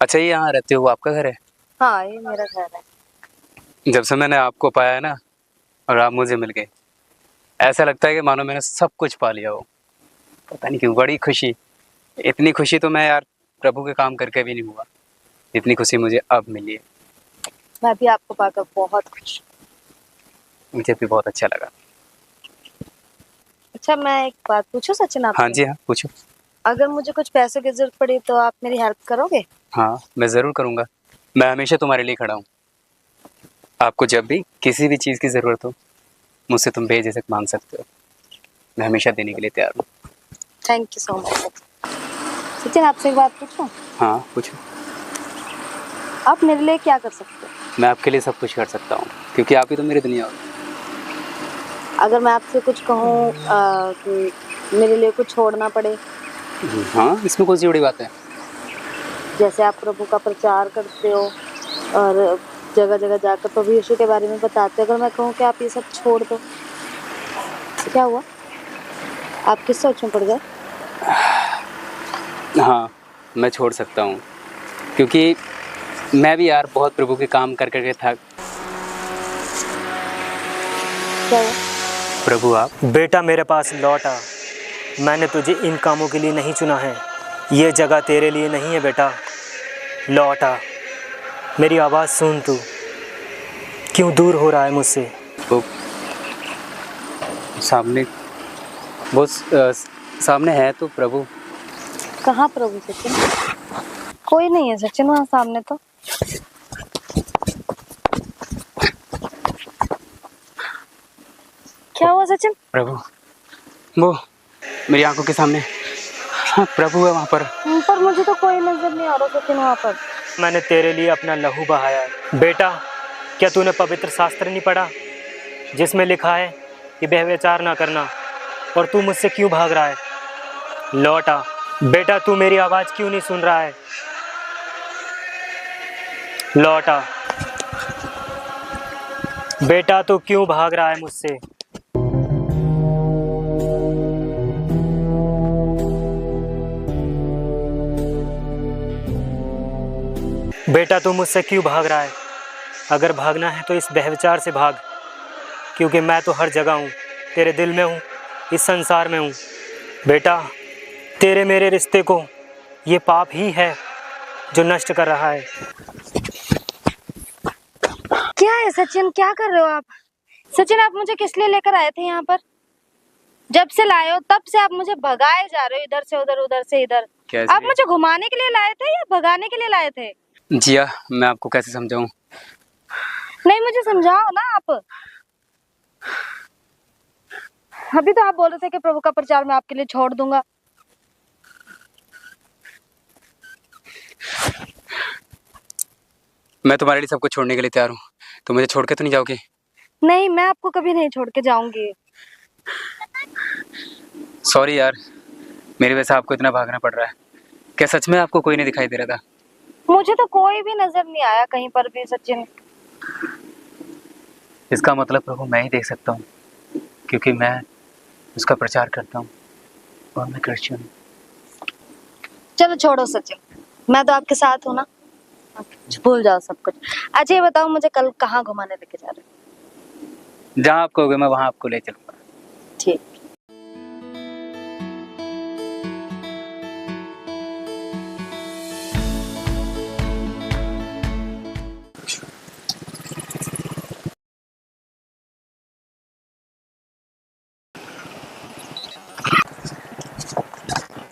अच्छा, ये यहाँ रहते हो, वो आपका घर है? हाँ, ये मेरा घर है। जब से मैंने आपको पाया है ना और आप मुझे मिल गए, ऐसा लगता है कि मानो मैंने सब कुछ पा लिया हो। पता नहीं क्यों, बड़ी खुशी। इतनी खुशी तो मैं यार प्रभु के काम करके भी नहीं हुआ, इतनी खुशी मुझे अब मिली है। मैं भी आपको पाकर बहुत खुश हूँ। मुझे भी बहुत अच्छा लगा। अच्छा, मैं एक बात पूछूं सचिन आपसे? हाँ जी हाँ, पूछो। अगर मुझे कुछ पैसों की जरूरत पड़ी तो आप मेरी हेल्प करोगे? हाँ, मैं ज़रूर करूँगा। मैं हमेशा तुम्हारे लिए खड़ा हूँ। आपको जब भी किसी भी चीज़ की ज़रूरत हो, मुझसे तुम बेझिझक मांग सकते हो। मैं हमेशा देने के लिए तैयार हूँ। Thank you so much. Sachin, आपसे एक बात पूछूं? हाँ पूछो। आप मेरे लिए क्या कर सकते हो? मैं आपके लिए सब कुछ कर सकता हूँ, क्योंकि आप ही तो मेरी दुनिया हो। अगर मैं आपसे कुछ कहूँ कि मेरे लिए कुछ छोड़ना पड़े? हाँ, इसमें कौन सी बड़ी बात है? जैसे आप प्रभु का प्रचार करते हो और जगह जगह जाकर प्रभु यीशु के बारे में बताते हो, अगर मैं कहूँ कि आप ये सब छोड़ दो, तो क्या हुआ? आप किस सोच में पड़ गए? हाँ, मैं छोड़ सकता हूँ, क्योंकि मैं भी यार बहुत प्रभु के काम कर करके थक। क्या हुआ? प्रभु आप। बेटा मेरे पास लौट आ, मैंने तुझे इन कामों के लिए नहीं चुना है, ये जगह तेरे लिए नहीं है बेटा, लौट आ। मेरी आवाज़ सुन, तू क्यों दूर हो रहा है मुझसे? वो सामने, वो सामने है तो प्रभु। कहाँ प्रभु सचिन? कोई नहीं है सचिन वहाँ सामने तो। सचिन? प्रभु, वो मेरी आंखों के सामने प्रभु है वहाँ पर मुझे तो कोई नजर नहीं आ रहा सचिन वहाँ पर। मैंने तेरे लिए अपना लहू बहाया है। बेटा, क्या तूने पवित्र शास्त्र नहीं पढ़ा जिसमें लिखा है कि व्यभिचार ना करना, और तू मुझसे क्यों भाग रहा है? लौट आ बेटा, तू मेरी आवाज क्यों नहीं सुन रहा है? लौट आ बेटा, तू क्यों भाग रहा है मुझसे? बेटा, तू मुझसे क्यों भाग रहा है? अगर भागना है तो इस व्यभिचार से भाग, क्योंकि मैं तो हर जगह हूँ, तेरे दिल में हूँ, इस संसार में हूँ। बेटा, तेरे मेरे रिश्ते को ये पाप ही है जो नष्ट कर रहा है। क्या है सचिन, क्या कर रहे हो आप? सचिन, आप मुझे किस लिए लेकर आए थे यहाँ पर? जब से लाए हो तब से आप मुझे भगाए जा रहे हो, इधर से उधर, उधर से इधर। आप मुझे घुमाने के लिए लाए थे या भगाने के लिए लाए थे? जिया, मैं आपको कैसे समझाऊं? नहीं, मुझे समझाओ ना आप। अभी तो आप बोल रहे थे कि प्रभु का प्रचार मैं आपके लिए छोड़ दूंगा। मैं तुम्हारे लिए सब कुछ छोड़ने के लिए तैयार हूँ। तुम मुझे छोड़ के तो नहीं जाओगे? नहीं, मैं आपको कभी नहीं छोड़ के जाऊंगी। सॉरी यार, मेरी वजह से आपको इतना भागना पड़ रहा है। क्या सच में आपको कोई नहीं दिखाई दे रहा था? मुझे तो कोई भी नजर नहीं आया कहीं पर भी सचिन। इसका मतलब प्रभु मैं ही देख सकता हूँ, क्योंकि मैं उसका प्रचार करता हूँ और मैं क्रिश्चियन हूँ। चलो छोड़ो सचिन, मैं तो आपके साथ हूँ ना, भूल जाओ सब कुछ। अच्छा ये बताओ, मुझे कल कहाँ घुमाने लेके जा रहे हो? जहाँ आप कहोगे मैं वहाँ आपको ले चलूंगा। ठीक।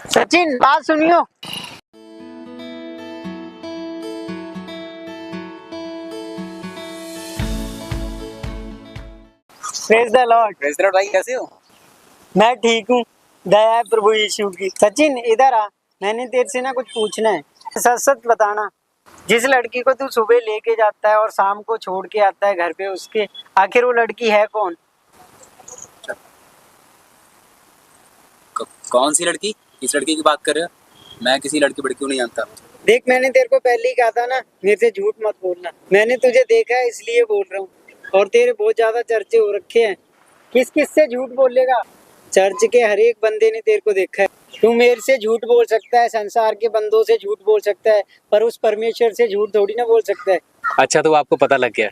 सचिन, बात सुनियो। Praise the Lord. Praise the Lord भाई, कैसे हो? मैं ठीक हूँ, दया है प्रभु यीशु की। सचिन इधर आ, मैंने तेरे से ना कुछ पूछना है। सच सच बताना, जिस लड़की को तू सुबह लेके जाता है और शाम को छोड़ के आता है घर पे, उसके आखिर वो लड़की है कौन? कौन सी लड़की? किस लड़की की बात कर रहे हो? मैं किसी लड़की बड़की को नहीं जानता। देख, मैंने तेरे को पहले ही कहा था ना, मेरे से झूठ मत बोलना। मैंने तुझे देखा है इसलिए बोल रहा हूँ, और तेरे बहुत ज्यादा चर्चे हो रखे हैं। किस किस से झूठ बोलेगा? चर्च के हर एक बंदे ने तेरे को देखा है। तू मेरे से झूठ बोल सकता है, संसार के बंदों से झूठ बोल सकता है, पर उस परमेश्वर से झूठ थोड़ी ना बोल सकता है। अच्छा, तो आपको पता लग गया,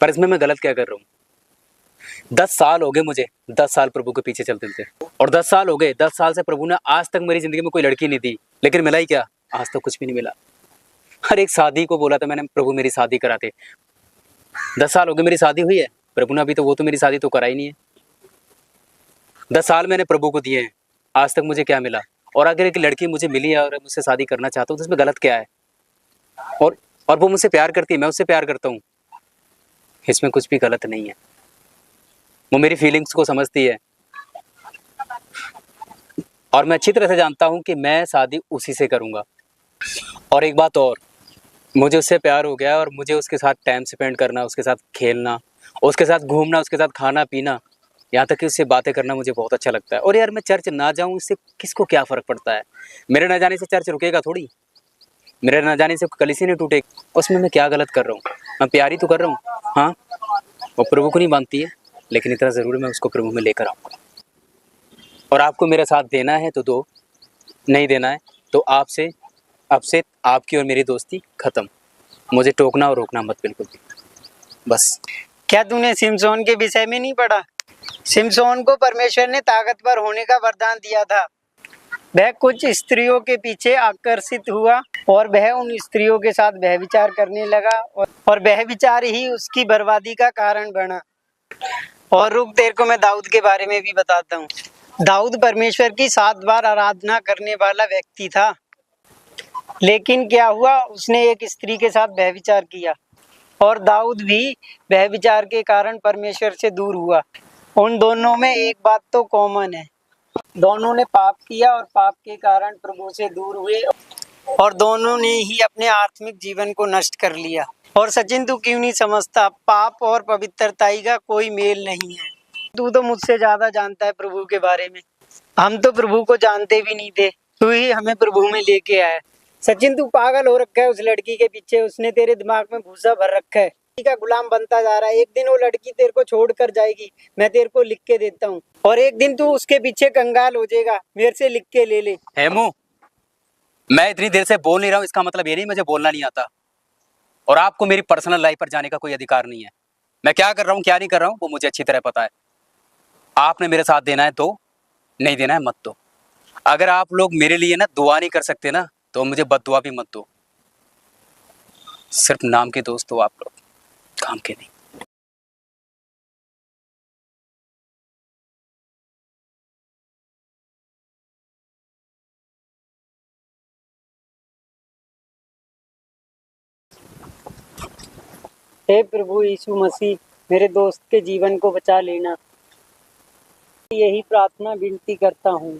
पर इसमें मैं गलत क्या कर रहा हूँ? 10 साल हो गए मुझे, 10 साल प्रभु के पीछे चलते थे, और 10 साल हो गए, 10 साल से प्रभु ने आज तक मेरी जिंदगी में कोई लड़की नहीं दी, लेकिन मिला ही क्या? आज तक कुछ भी नहीं मिला। हर एक शादी को बोला था मैंने, प्रभु मेरी शादी कराते। 10 साल हो गए मेरी शादी हुई है, प्रभु ने अभी तो वो तो मेरी शादी तो कराई नहीं है। 10 साल मैंने प्रभु को दिए हैं, आज तक मुझे क्या मिला? और अगर एक लड़की मुझे मिली है और मुझसे शादी करना चाहता हूँ तो इसमें गलत क्या है? और वो मुझसे प्यार करती है, मैं उससे प्यार करता हूँ, इसमें कुछ भी गलत नहीं है। वो मेरी फीलिंग्स को समझती है, और मैं अच्छी तरह से जानता हूँ कि मैं शादी उसी से करूँगा। और एक बात और, मुझे उससे प्यार हो गया और मुझे उसके साथ टाइम स्पेंड करना, उसके साथ खेलना, उसके साथ घूमना, उसके साथ खाना पीना, यहाँ तक कि उससे बातें करना मुझे बहुत अच्छा लगता है। और यार, मैं चर्च ना जाऊँ इससे किसको क्या फ़र्क पड़ता है? मेरे ना जाने से चर्च रुकेगा थोड़ी, मेरे ना जाने से कलीसिया नहीं टूटेगी। उसमें मैं क्या गलत कर रहा हूँ? मैं प्यार ही तो कर रहा हूँ। हाँ, वो प्रभु को नहीं मानती है, लेकिन इतना ज़रूर मैं उसको प्रभु में लेकर आऊँगा। और आपको मेरा साथ देना है तो दो, नहीं देना है तो अब से आपकी और मेरी दोस्ती खत्म। मुझे टोकना और रोकना मत बिल्कुल भी, बस। क्या तूने सिमसोन के विषय में नहीं पढ़ा? सिमसोन को परमेश्वर ने ताकतवर होने का वरदान दिया था। वह कुछ स्त्रियों के पीछे आकर्षित हुआ और वह उन स्त्रियों के साथ व्यभिचार करने लगा, और व्यभिचार ही उसकी बर्बादी का कारण बना। और रुक, तेरे को मैं दाऊद के बारे में भी बताता हूँ। दाऊद परमेश्वर की 7 बार आराधना करने वाला व्यक्ति था, लेकिन क्या हुआ, उसने एक स्त्री के साथ व्यभिचार किया, और दाऊद भी व्यभिचार के कारण परमेश्वर से दूर हुआ। उन दोनों में एक बात तो कॉमन है, दोनों ने पाप किया और पाप के कारण प्रभु से दूर हुए और दोनों ने ही अपने आत्मिक जीवन को नष्ट कर लिया। और सचिन, तू क्यों नहीं समझता, पाप और पवित्रताई का कोई मेल नहीं है। तू तो मुझसे ज्यादा जानता है प्रभु के बारे में, हम तो प्रभु को जानते भी नहीं थे, तू ही हमें प्रभु में लेके आया। सचिन, तू पागल हो रखा है उस लड़की के पीछे, उसने तेरे दिमाग में भूसा भर रखा है, का गुलाम बनता जा रहा है। एक दिन वो लड़की तेरे को छोड़ कर जाएगी, मैं तेरे को लिख के देता हूँ, और एक दिन तू उसके पीछे कंगाल हो जाएगा, मेरे से लिख के ले ले। हेमू, मैं इतनी देर से बोल नहीं रहा हूँ, इसका मतलब ये नहीं मुझे बोलना नहीं आता, और आपको मेरी पर्सनल लाइफ पर जाने का कोई अधिकार नहीं है। मैं क्या कर रहा हूँ क्या नहीं कर रहा हूँ वो मुझे अच्छी तरह पता है। आपने मेरे साथ देना है तो, नहीं देना है मत दो। अगर आप लोग मेरे लिए ना दुआ नहीं कर सकते ना, तो मुझे बद्दुआ भी मत दो। सिर्फ नाम के दोस्त हो आप लोग, काम के नहीं। हे प्रभु यीशु मसीह, मेरे दोस्त के जीवन को बचा लेना, यही प्रार्थना विनती करता हूँ।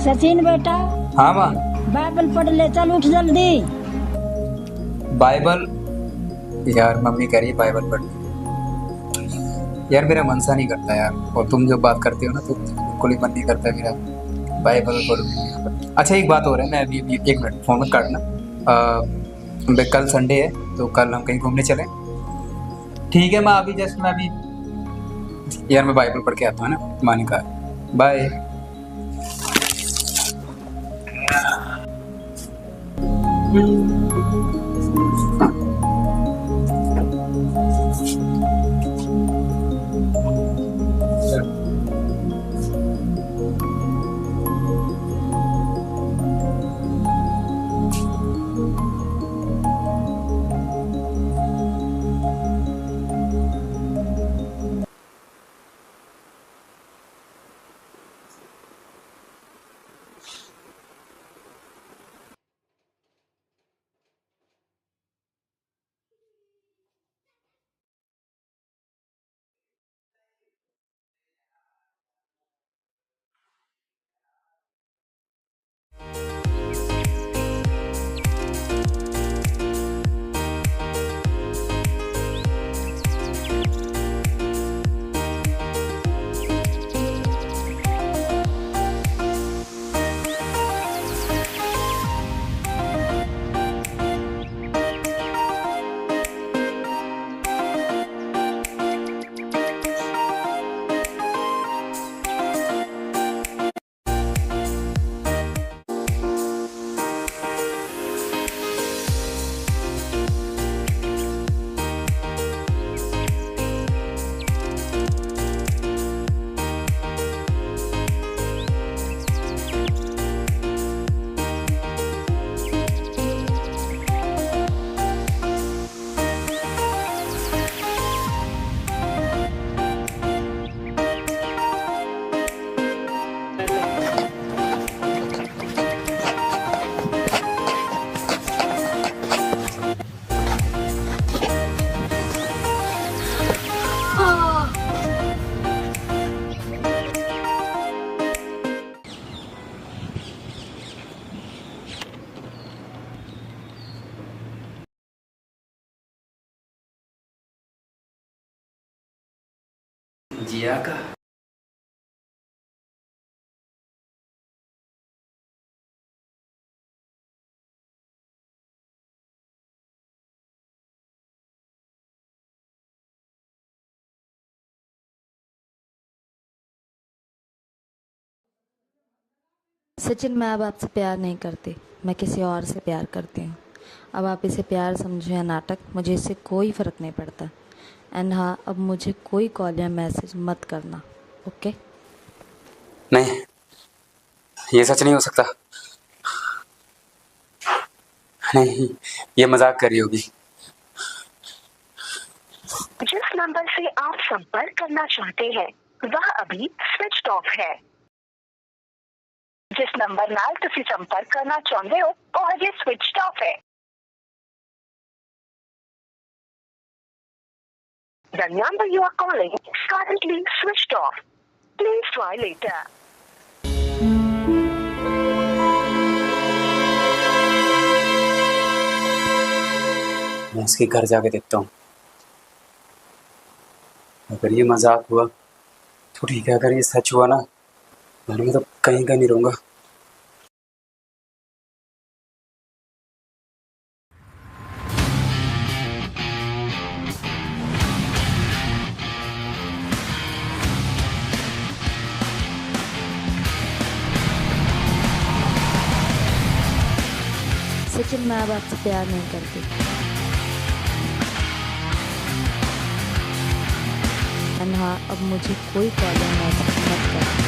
सचिन बेटा, हाँ माँ। बाइबल पढ़ ले, चल उठ जल्दी। बाइबल? यार मम्मी कह रही है बाइबल पढ़। यार मेरा मन सा नहीं करता यार, और तुम जो बात करते हो ना तो बिल्कुल ही मन नहीं करता मेरा बाइबल पढ़। अच्छा एक बात हो रहा है, मैं अभी 1 मिनट फोन मत काटना। कल संडे है तो कल हम कहीं घूमने चलें? ठीक है माँ, अभी जस्ट मैं अभी यार मैं बाइबल पढ़ के आता हूँ ना, माँ ने कहा। बाय। जिया का। सचिन, मैं अब आपसे प्यार नहीं करती, मैं किसी और से प्यार करती हूँ। अब आप इसे प्यार समझो या नाटक, मुझे इससे कोई फ़र्क नहीं पड़ता। एंड हाँ, अब मुझे कोई कॉल या मैसेज मत करना, ओके? नहीं, ये सच नहीं हो सकता। नहीं, ये मजाक कर रही होगी। जिस नंबर से आप संपर्क करना चाहते हैं वह अभी स्विच ऑफ है। जिस नंबर नाल तुसी संपर्क करना चाहते हो वो अजे स्विच ऑफ है। The number you are calling is currently switched off. Please try later. मैं इसके घर जाके देखता हूँ। अगर ये मजाक हुआ तो ठीक है, अगर ये सच हुआ ना, घर में तो कहीं नहीं रहूँगा। सचिन, मैं अब आपसे प्यार नहीं करती। एंड हाँ, अब मुझे कोई कॉल या मैसेज मत करना।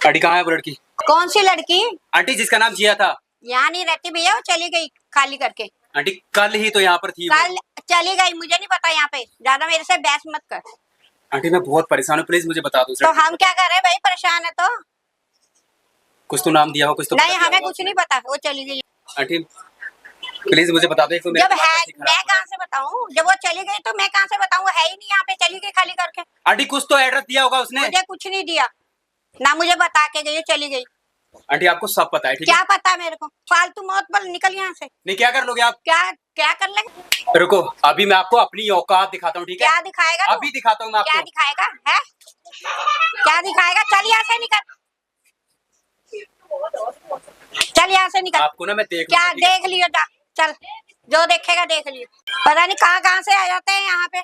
आंटी कहाँ है वो लड़की? कौन सी लड़की? आंटी जिसका नाम जिया था। यहाँ नहीं रहती भैया, वो चली गई खाली करके। आंटी कल ही तो यहाँ पर थी। कल चली गई, मुझे नहीं पता। यहाँ पे ज्यादा मेरे से बहस मत कर। आंटी मैं बहुत परेशान हूँ, प्लीज मुझे बता दो। तो हम क्या कर रहे हैं भाई? परेशान है तो कुछ तो नाम दिया हो, कुछ तो नहीं, हमें कुछ नहीं पता। वो चली गई। आंटी प्लीज मुझे बता दो। जब है मैं कहाँ से बताऊँ? जब वो चली गई तो मैं कहाँ से बताऊँ? है ही नहीं यहाँ पे, चली गई खाली करके। आंटी कुछ तो एड्रेस दिया होगा उसने। मुझे कुछ नहीं दिया ना, मुझे बता के गई, चली गई। आंटी आपको सब पता है, ठीक है? क्या पता मेरे को? फालतू मौत पर निकल यहाँ से। नहीं, क्या कर लोगे आप? क्या कर लेंगे? रुको, अभी मैं आपको अपनी औकात दिखाता हूँ, ठीक है? क्या दिखाएगा? अभी दिखाता हूँ मैं आपको। क्या दिखाएगा? है क्या दिखाएगा? चल यहाँ से निकल, चल यहाँ से निकल। आपको ना मैं क्या देख लियो? जा चल, जो देखेगा देख लियो। पता नहीं कहाँ कहाँ से आ जाते हैं यहाँ पे।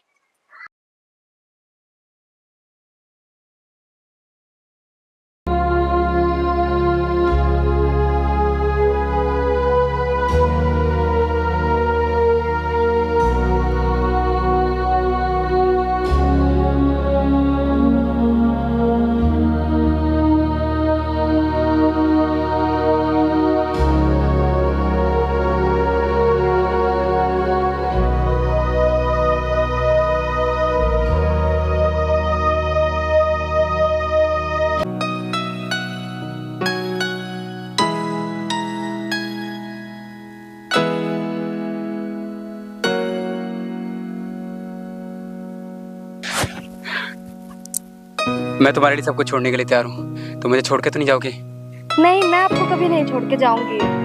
मैं तुम्हारे लिए सब कुछ छोड़ने के लिए तैयार हूँ। तुम मुझे छोड़ के तो नहीं जाओगी? नहीं, मैं आपको कभी नहीं छोड़ के जाऊंगी।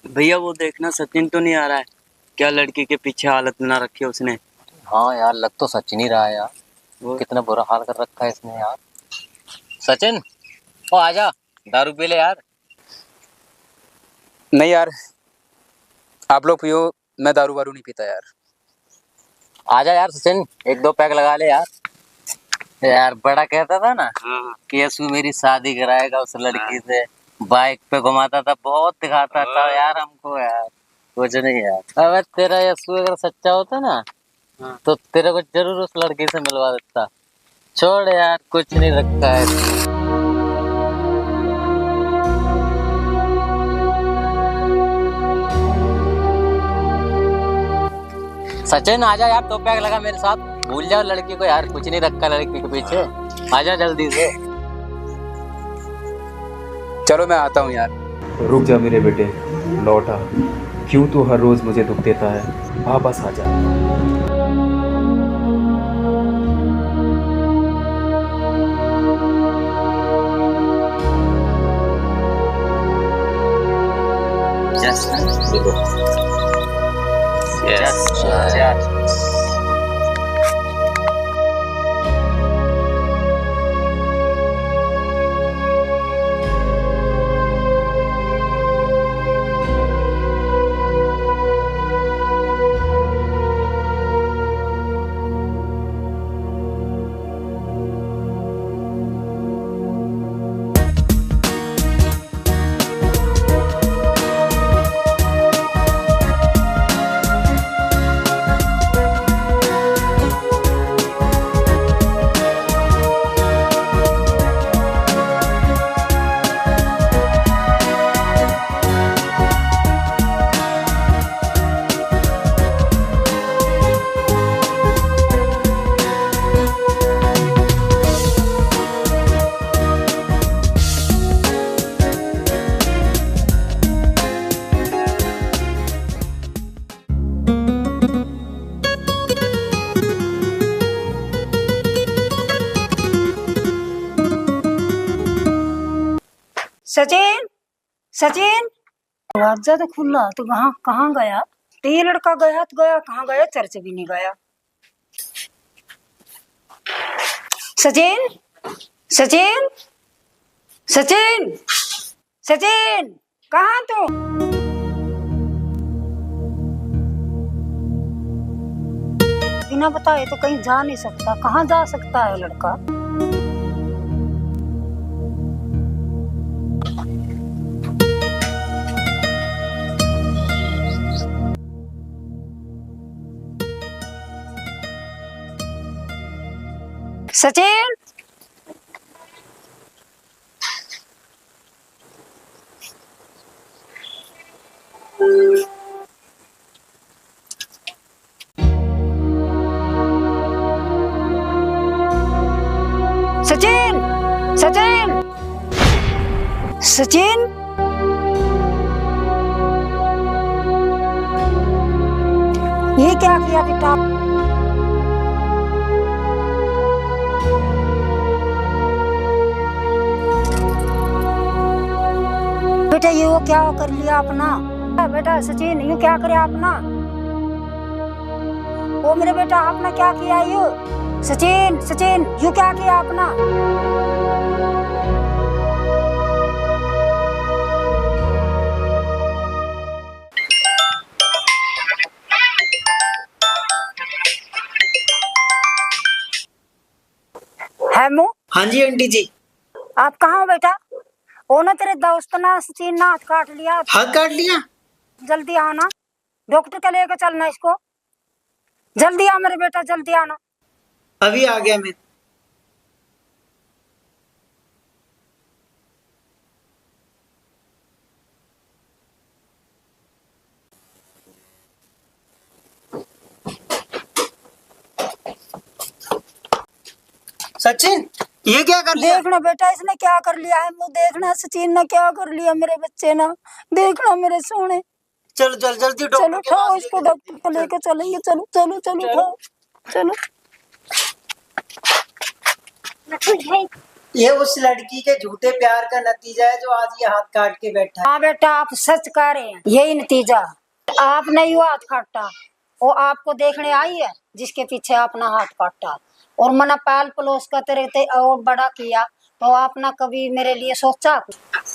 भैया वो देखना सचिन तो नहीं आ रहा है क्या? लड़की के पीछे हालत ना रखी है उसने। हाँ यार, लग तो सचिन ही रहा है यार। वो कितना बुरा हाल कर रखा है इसने यार। सचिन, ओ आजा, दारू पी ले यार। नहीं यार, आप लोग पियो, मैं दारू वारू नहीं पीता यार। आजा यार सचिन, 1-2 पैक लगा ले यार। यार बड़ा कहता था ना कि यसु मेरी शादी कराएगा उस लड़की से, बाइक पे घुमाता था, बहुत दिखाता था यार हमको यार। कुछ नहीं यार, अबे तेरा यसु अगर सच्चा होता ना तो तेरे को जरूर उस लड़की से मिलवा देता। छोड़ यार, कुछ नहीं रखा है। सचिन आजा यार, 2 पैक लगा मेरे साथ। भूल जाओ लड़की को यार, कुछ नहीं रखा लड़की के पीछे। आजा जल्दी से। चलो मैं आता हूँ यार। रुक जा मेरे बेटे, लौट आ। क्यों तू हर रोज मुझे दुख देता है? आ बस आजा। सचिन, सचिन, दरवाजा तो खुला, तो वहाँ कहाँ गया? तो ये लड़का गया तो गया, कहाँ गया? चर्च भी नहीं गया। सचिन, सचिन, सचिन, सचिन, कहाँ तू? बिना बताए तो कहीं जा नहीं सकता। कहाँ जा सकता है लड़का? सचिन, सचिन, सचिन, सचिन, ये क्या किया बेटा? बेटा ये वो क्या कर लिया अपना? बेटा सचिन, ये क्या करे अपना? वो मेरे बेटा आपने क्या किया? ये सचिन, सचिन, यू क्या किया अपना? हेमो। हाँ जी आंटी जी। आप कहाँ हो बेटा? वो ना तेरे दोस्त ना सचिन ना हाथ काट लिया। हाथ काट लिया? जल्दी आना, डॉक्टर के लेकर चलना इसको। जल्दी आ मेरे बेटा, जल्दी आना। अभी आ गया मैं। सचिन, ये क्या कर लिया? देखना बेटा इसने क्या कर लिया है। मुझे देखना सचिन ने क्या कर लिया मेरे बच्चे ना। देखना मेरे सोने। चलो चल जल्दी चलो उठाओ इसको, डॉक्टर को लेकर चलेंगे। चलो चलो चलो उठाओ, चलो। ये उस लड़की के झूठे प्यार का नतीजा है जो आज ये हाथ काट के बैठा है। हाँ बेटा, आप सच कह रहे हैं, यही नतीजा। आप नहीं हुआ हाथ काटा, वो आपको देखने आई है जिसके पीछे आपने हाथ काटा, और मना पाल पलोस का तेरे और बड़ा किया, तो आपने कभी मेरे लिए सोचा?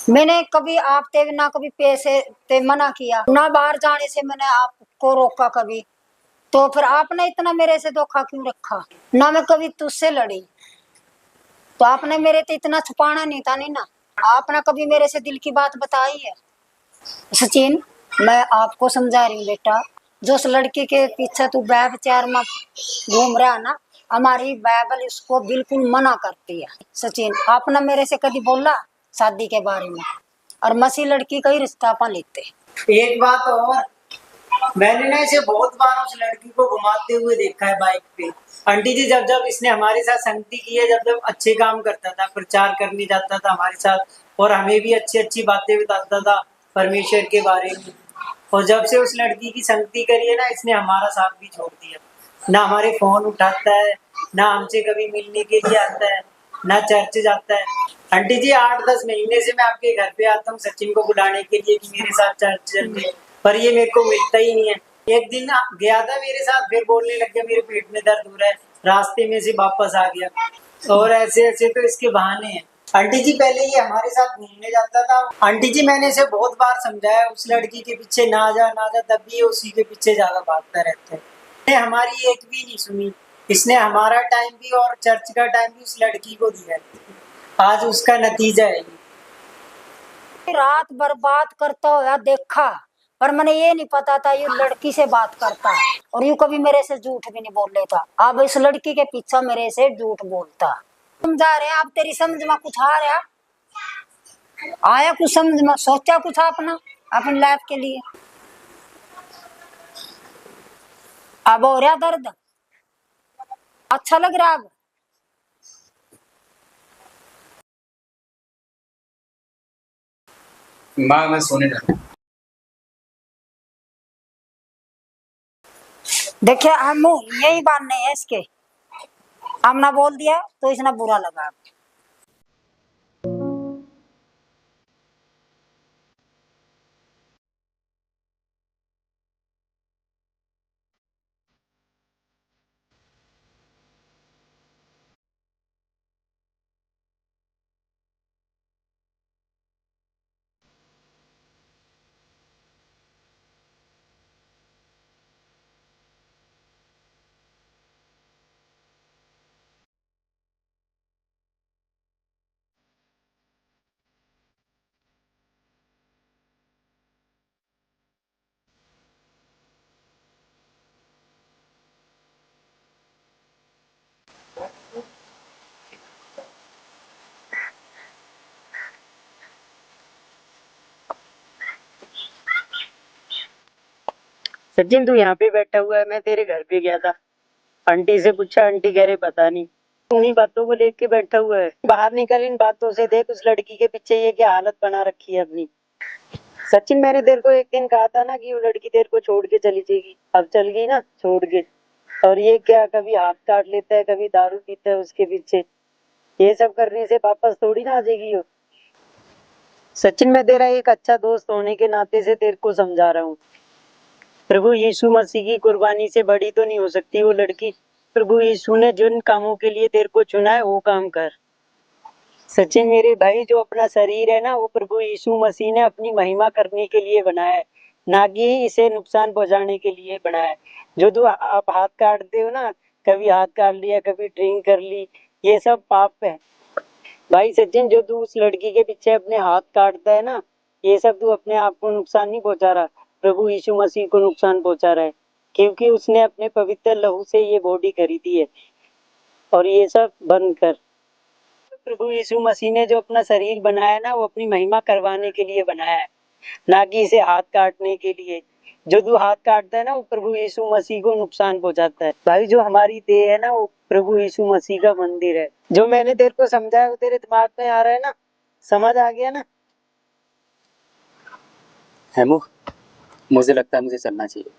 मैंने कभी आप ते ना कभी पैसे ते मना किया, ना बाहर जाने से मैंने आपको रोका कभी, तो फिर आपने इतना मेरे से धोखा क्यों रखा? ना मैं कभी तुझसे लड़ी, तो आपने मेरे से इतना छुपाना नहीं था, नहीं ना। आपने कभी मेरे से दिल की बात बताई है? सचिन, मैं आपको समझा रही हूँ बेटा, जो उस लड़की के पीछे तू व्यभिचार में घूम रहा ना, हमारी बाइबल इसको बिल्कुल मना करती है। सचिन, आपने मेरे से कभी बोला शादी के बारे में? और मसी लड़की का ही रिश्ता पा लेते। एक बात और, मैंने ना इसे बहुत बार उस लड़की को घुमाते हुए देखा है बाइक पे। आंटी जी, जब जब इसने हमारे साथ संगति की है, जब जब अच्छे काम करता था, प्रचार करने जाता था हमारे साथ, और हमें भी अच्छी अच्छी बातें बताता था परमेश्वर के बारे में, और जब से उस लड़की की संगति करी है ना, इसने हमारा साथ भी छोड़ दिया। ना हमारे फोन उठाता है, ना हमसे कभी मिलने के लिए आता है, ना चर्च जाता है। आंटी जी, 8-10 महीने से मैं आपके घर पे आता हूँ सचिन को बुलाने के लिए कि मेरे साथ चर्च चल, पर ये मेरे को मिलता ही नहीं है। एक दिन गया था मेरे साथ, फिर बोलने लग गया मेरे पेट में दर्द हो रहा है, रास्ते में से वापस आ गया, और ऐसे ऐसे तो इसके बहाने हैं। आंटी जी, पहले ये हमारे साथ घूमने जाता था। आंटी जी, मैंने इसे बहुत बार समझाया उस लड़की के पीछे ना जा ना जा, तब भी ये उसी के पीछे ज्यादा भागता रहता है। इसने हमारी एक भी नहीं सुनी। इसने हमारा टाइम भी और चर्च का टाइम भी उस लड़की को दिया है। आज उसका नतीजा है। रात बर्बाद करता हुआ देखा, पर मैंने ये नहीं पता था ये लड़की से बात करता है, और यूं कभी मेरे से झूठ भी नहीं बोल लेता। अब इस लड़की के पीछे मेरे से झूठ बोलता। समझा रहे हैं आप? तेरी समझ में कुछ आ रहा आया? कुछ समझ में सोचा कुछ अपना अपनी लाइफ के लिए? अब हो रहा दर्द? अच्छा लग रहा अब? माँ, मैं सोने जा रहा हूँ। देखिए, हम यही बात नहीं है इसके, हमने बोल दिया तो इसने बुरा लगा। सचिन, तू यहाँ पे बैठा हुआ है, मैं तेरे घर पे गया था। आंटी से पूछा, आंटी कह रहे पता नहीं। उन्हीं बातों को लेके बैठा हुआ है। बाहर निकल, इन बातों से देख उस लड़की के पीछे ये क्या हालत बना रखी है अपनी। सचिन, मैंने तेरे को एक दिन कहा था ना कि वो लड़की तेरे को छोड़ के चली जाएगी, अब चल गई ना छोड़ के। और ये क्या, कभी हाथ काट लेता है, कभी दारू पीता है उसके पीछे। ये सब करने से वापस थोड़ी ना आ जाएगी वो। सचिन, मैं तेरा एक अच्छा दोस्त होने के नाते से तेरे को समझा रहा हूँ। प्रभु यीशु मसीह की कुर्बानी से बड़ी तो नहीं हो सकती वो लड़की। प्रभु यीशु ने जिन कामों के लिए तेरे को चुना है वो काम कर। सचिन मेरे भाई, जो अपना शरीर है ना, वो प्रभु यीशु मसीह ने अपनी महिमा करने के लिए बनाया है, ना कि इसे नुकसान पहुंचाने के लिए बनाया है। जो तू आप हाथ काटते हो ना, कभी हाथ काट लिया, कभी ड्रिंक कर ली, ये सब पाप है भाई। सचिन, जो तू उस लड़की के पीछे अपने हाथ काटता है ना, ये सब तू अपने आप को नुकसान नहीं पहुंचा रहा, प्रभु यीशु मसीह को नुकसान पहुंचा रहा है, क्योंकि उसने अपने पवित्र लहू से ये बॉडी खरीदी है। और ये सब बंद कर। प्रभु यीशु मसीह ने जो अपना शरीर बनाया है ना, वो अपनी महिमा करवाने के लिए बनाया है, ना कि इसे हाथ काटने के लिए। जो तू हाथ काटता है ना, वो प्रभु यीशु मसीह को नुकसान पहुंचाता है भाई। जो हमारी देह है ना, वो प्रभु यीशु मसीह का मंदिर है। जो मैंने तेरे को समझाया वो तेरे दिमाग में आ रहा है ना, समझ आ गया ना? हेमू, मुझे लगता है मुझे चलना चाहिए।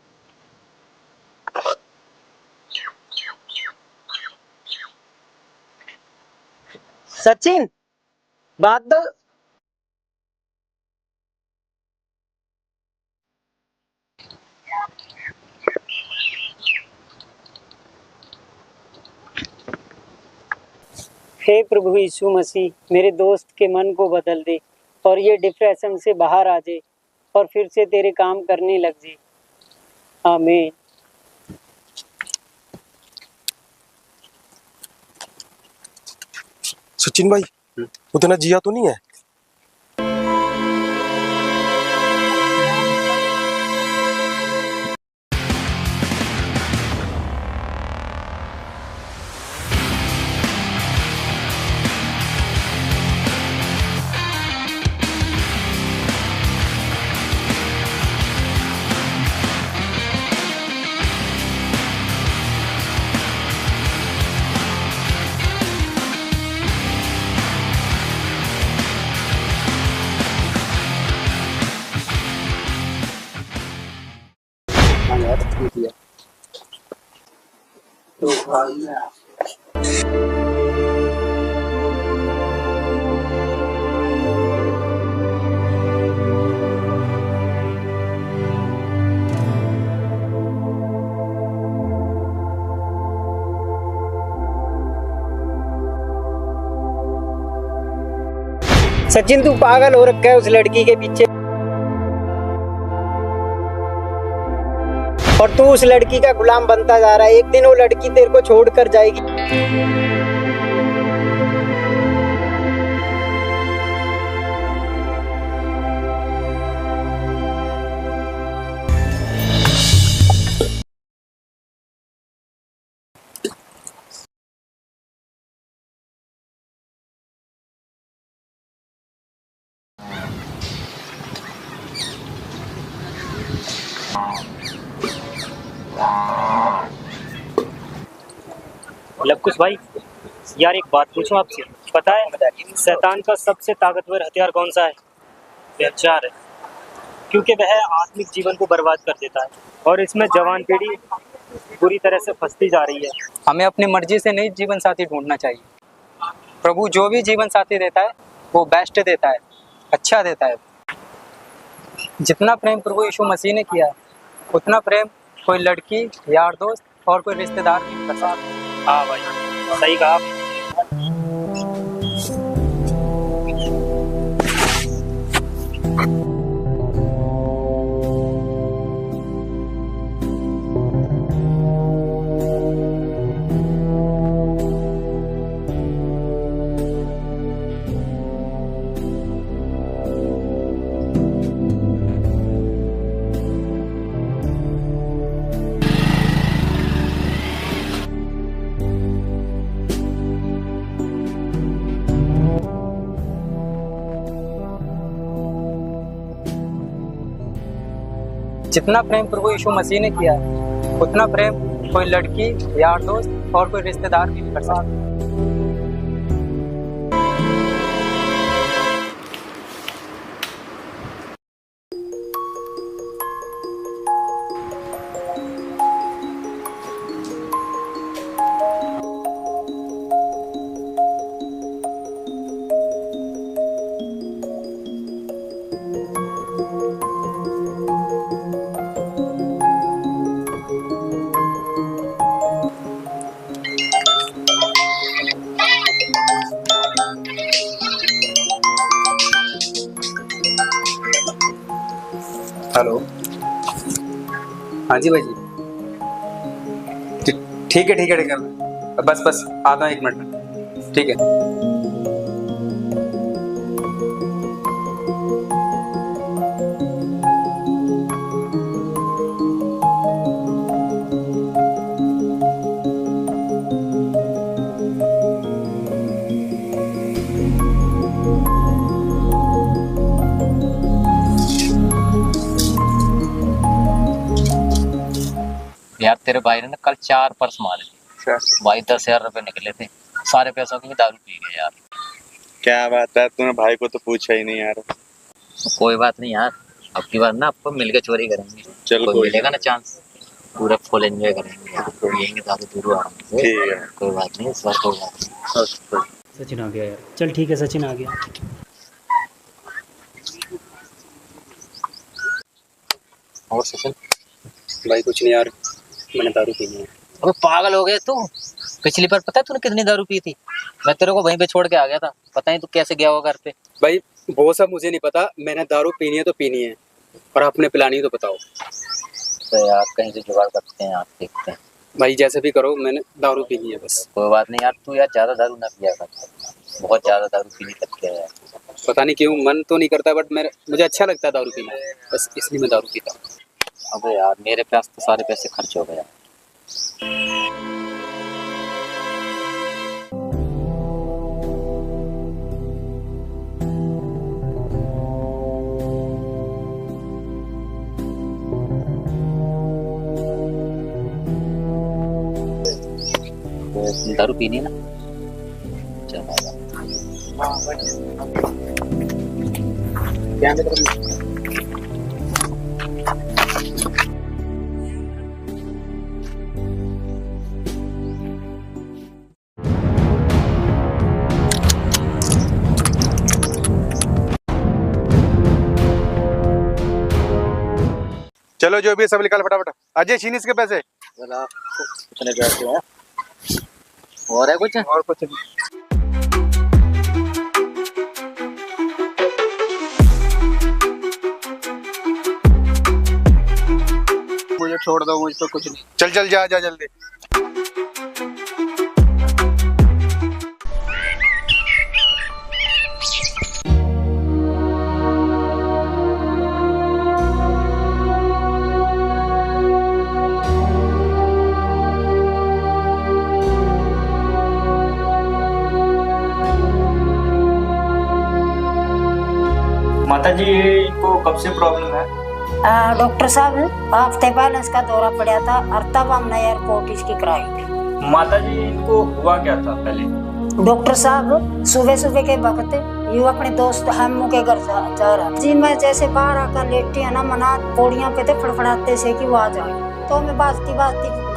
सचिन बात दो। हे प्रभु यीशु मसीह, मेरे दोस्त के मन को बदल दे और ये डिप्रेशन से बाहर आ जाए और फिर से तेरे काम करने लग जाए। आमीन। सचिन भाई, उतना जिया तो नहीं है? सचिन तू पागल हो रखा है उस लड़की के पीछे, और तू उस लड़की का गुलाम बनता जा रहा है। एक दिन वो लड़की तेरे को छोड़कर जाएगी। लवकुश भाई, यार एक बात पूछूं आपसे, पता है शैतान का सबसे ताकतवर हथियार कौन सा है? व्यभिचार है, क्योंकि वह आत्मिक जीवन को बर्बाद कर देता है और इसमें जवान पीढ़ी बुरी तरह से फंसती जा रही है। हमें अपनी मर्जी से नहीं जीवन साथी ढूंढना चाहिए। प्रभु जो भी जीवन साथी देता है वो बेस्ट देता है, अच्छा देता है। जितना प्रेम प्रभु यीशु मसीह ने किया उतना प्रेम कोई लड़की, यार दोस्त और कोई रिश्तेदार नहीं कर सकता। हाँ भाई, सही कहा आपने। जितना प्रेम प्रभु यीशु मसीह ने किया उतना प्रेम कोई लड़की, यार दोस्त और कोई रिश्तेदार नहीं कर सकता। हेलो। हाँ जी भाई जी, ठीक है ठीक है ठीक है, बस बस आता हूँ 1 मिनट में। ठीक है। यार तेरे भाई ने ना कल 4 पर्स मारे थे भाई, 10,000 रुपए निकले थे। सारे पैसों की दारू पी गए यार। क्या बात है, तूने भाई को तो पूछा ही नहीं यार। तो कोई बात नहीं यार, अब की बार ना आपको मिलके चोरी करेंगे। चल कोई कोई मिलेगा ना चांस, पूरा फुल एंजॉय करेंगे यार। पियेंगे दारू दूर आराम से। ठीक है, कोई बात नहीं, इस बार कोई बात नहीं। सचिन आ गया यार। चल ठीक है, सचिन आ गया। और सचिन? भाई कुछ नहीं यार, मैंने दारू पी ली है। अबे पागल हो गए तू? पिछली बार पता है तूने कितनी दारू पी थी? मैं तेरे को वहीं पे छोड़ के आ गया था, पता नहीं तू कैसे गया होगा घर पे। भाई वो सब मुझे नहीं पता, मैंने दारू पीनी है तो पीनी है, और आपने पिलानी है तो बताओ। तो यार कहीं से जुगाड़ करते हैं, आप देखते हैं। भाई जैसे भी करो, मैंने दारू पीनी है बस। कोई बात नहीं यार, तू यार ज्यादा दारू ना पिया कर, बहुत ज्यादा दारू पीने लग गया है। पता नहीं क्यों मन तो नहीं करता, बट मुझे अच्छा लगता है दारू पीना, बस इसलिए मैं दारू पीता हूँ। अबे यार मेरे पास तो सारे पैसे खर्च हो गए। दारू पीनी है ना? चलो जो भी है सब निकाल फटाफट। अजय छीन इसके पैसे। कितने पैसे हैं? और है कुछ? और कुछ मुझे छोड़ दो, मुझ पे कुछ नहीं। चल चल जा जा जल्दी। माता जी को कब से प्रॉब्लम है? डॉक्टर साहब हफ्ते पहले इसका दौरा पड़ा था और तब हमने एयरपोर्ट इसकी कराई थी। माता जी इनको हुआ क्या था पहले? डॉक्टर साहब सुबह सुबह के वक्त यू अपने दोस्त हमू के घर जा रहा जी। मैं जैसे बाहर आकर लेटी है ना, मना पौड़ियाँ पे थे फड़फड़ाते से कि वो आ जाए, तो मैं बाजती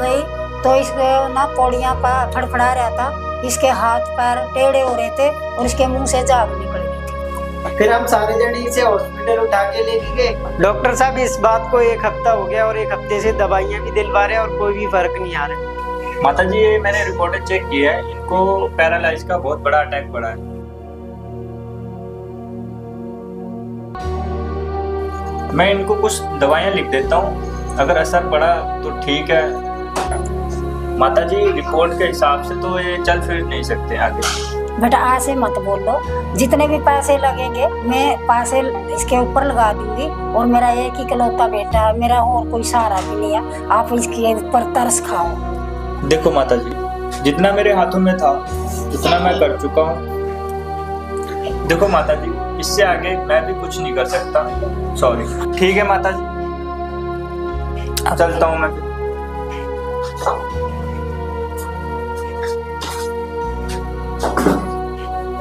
गई तो इसके ना पौड़ियाँ पर फड़फड़ा रहा था, इसके हाथ पैर टेढ़े हो रहे थे और इसके मुंह से झाग निकल रही थी। फिर हम सारे जने इसे हॉस्पिटल उठा के लेके गए। डॉक्टर साहब इस बात को 1 हफ्ता हो गया और 1 हफ्ते से दवाइयाँ भी दिलवा रहे हैं और कोई भी फर्क नहीं आ रहा। माता जी ये मैंने रिपोर्टें चेक की है, इनको पैरालाइज का बहुत बड़ा अटैक पड़ा है। मैं इनको कुछ दवाइयाँ लिख देता हूँ, अगर असर पड़ा तो ठीक है। माता जी रिपोर्ट के हिसाब से तो ये चल फिर नहीं सकते आगे। बेटा ऐसे मत बोल लो, जितने भी पैसे लगेंगे मैं पैसे इसके ऊपर लगा दूंगी, और मेरा एक ही इकलौता बेटा है, मेरा और कोई सहारा भी नहीं है, आप इसके ऊपर तरस खाओ। देखो माता जी जितना मेरे हाथों में था उतना मैं कर चुका हूँ। देखो माता जी इससे आगे मैं भी कुछ नहीं कर सकता, सॉरी। ठीक है माता जी, चलता हूँ मैं।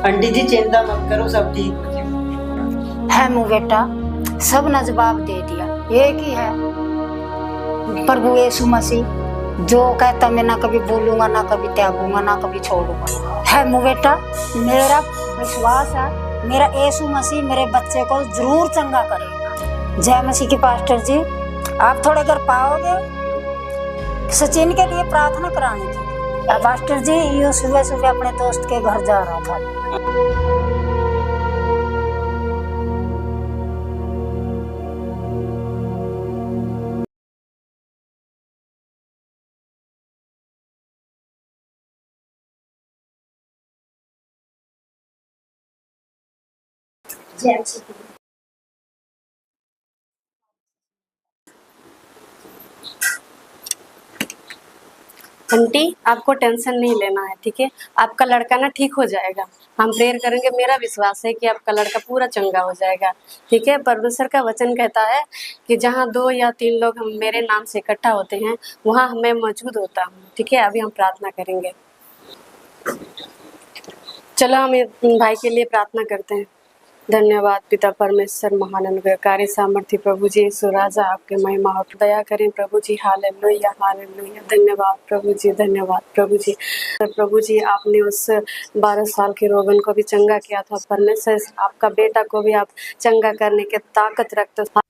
आंटी जी चिंता मत करो, सब ठीक है। मुँह बेटा सब ने जवाब दे दिया, एक ही है प्रभु यीशु मसीह, जो कहता मैं ना कभी बोलूंगा ना कभी त्यागूंगा ना कभी छोड़ूंगा। है मुँह बेटा मेरा विश्वास है, मेरा यीशु मसीह मेरे बच्चे को जरूर चंगा करेगा। जय मसीह की पास्टर जी। आप थोड़े घर पाओगे? सचिन के लिए प्रार्थना करानी थी। पास्टर जी ये सुबह सुबह अपने दोस्त के घर जा रहा था। आंटी आपको टेंशन नहीं लेना है, ठीक है? आपका लड़का ना ठीक हो जाएगा, हम प्रेयर करेंगे। मेरा विश्वास है कि आपका लड़का पूरा चंगा हो जाएगा, ठीक है? परमेश्वर का वचन कहता है कि जहाँ 2 या 3 लोग हम मेरे नाम से इकट्ठा होते हैं वहाँ मैं मौजूद होता हूँ, ठीक है? अभी हम प्रार्थना करेंगे। चलो हम भाई के लिए प्रार्थना करते हैं। धन्यवाद पिता परमेश्वर महान अनुग्रहकारी सामर्थ्य प्रभु जी यीशु राजा आपके महिमा हो दया करें प्रभु जी। Hallelujah hallelujah. धन्यवाद प्रभु जी धन्यवाद प्रभु जी। प्रभु जी आपने उस 12 साल के रोगन को भी चंगा किया था। परमेश्वर आपका बेटा को भी आप चंगा करने के ताकत रखते हो।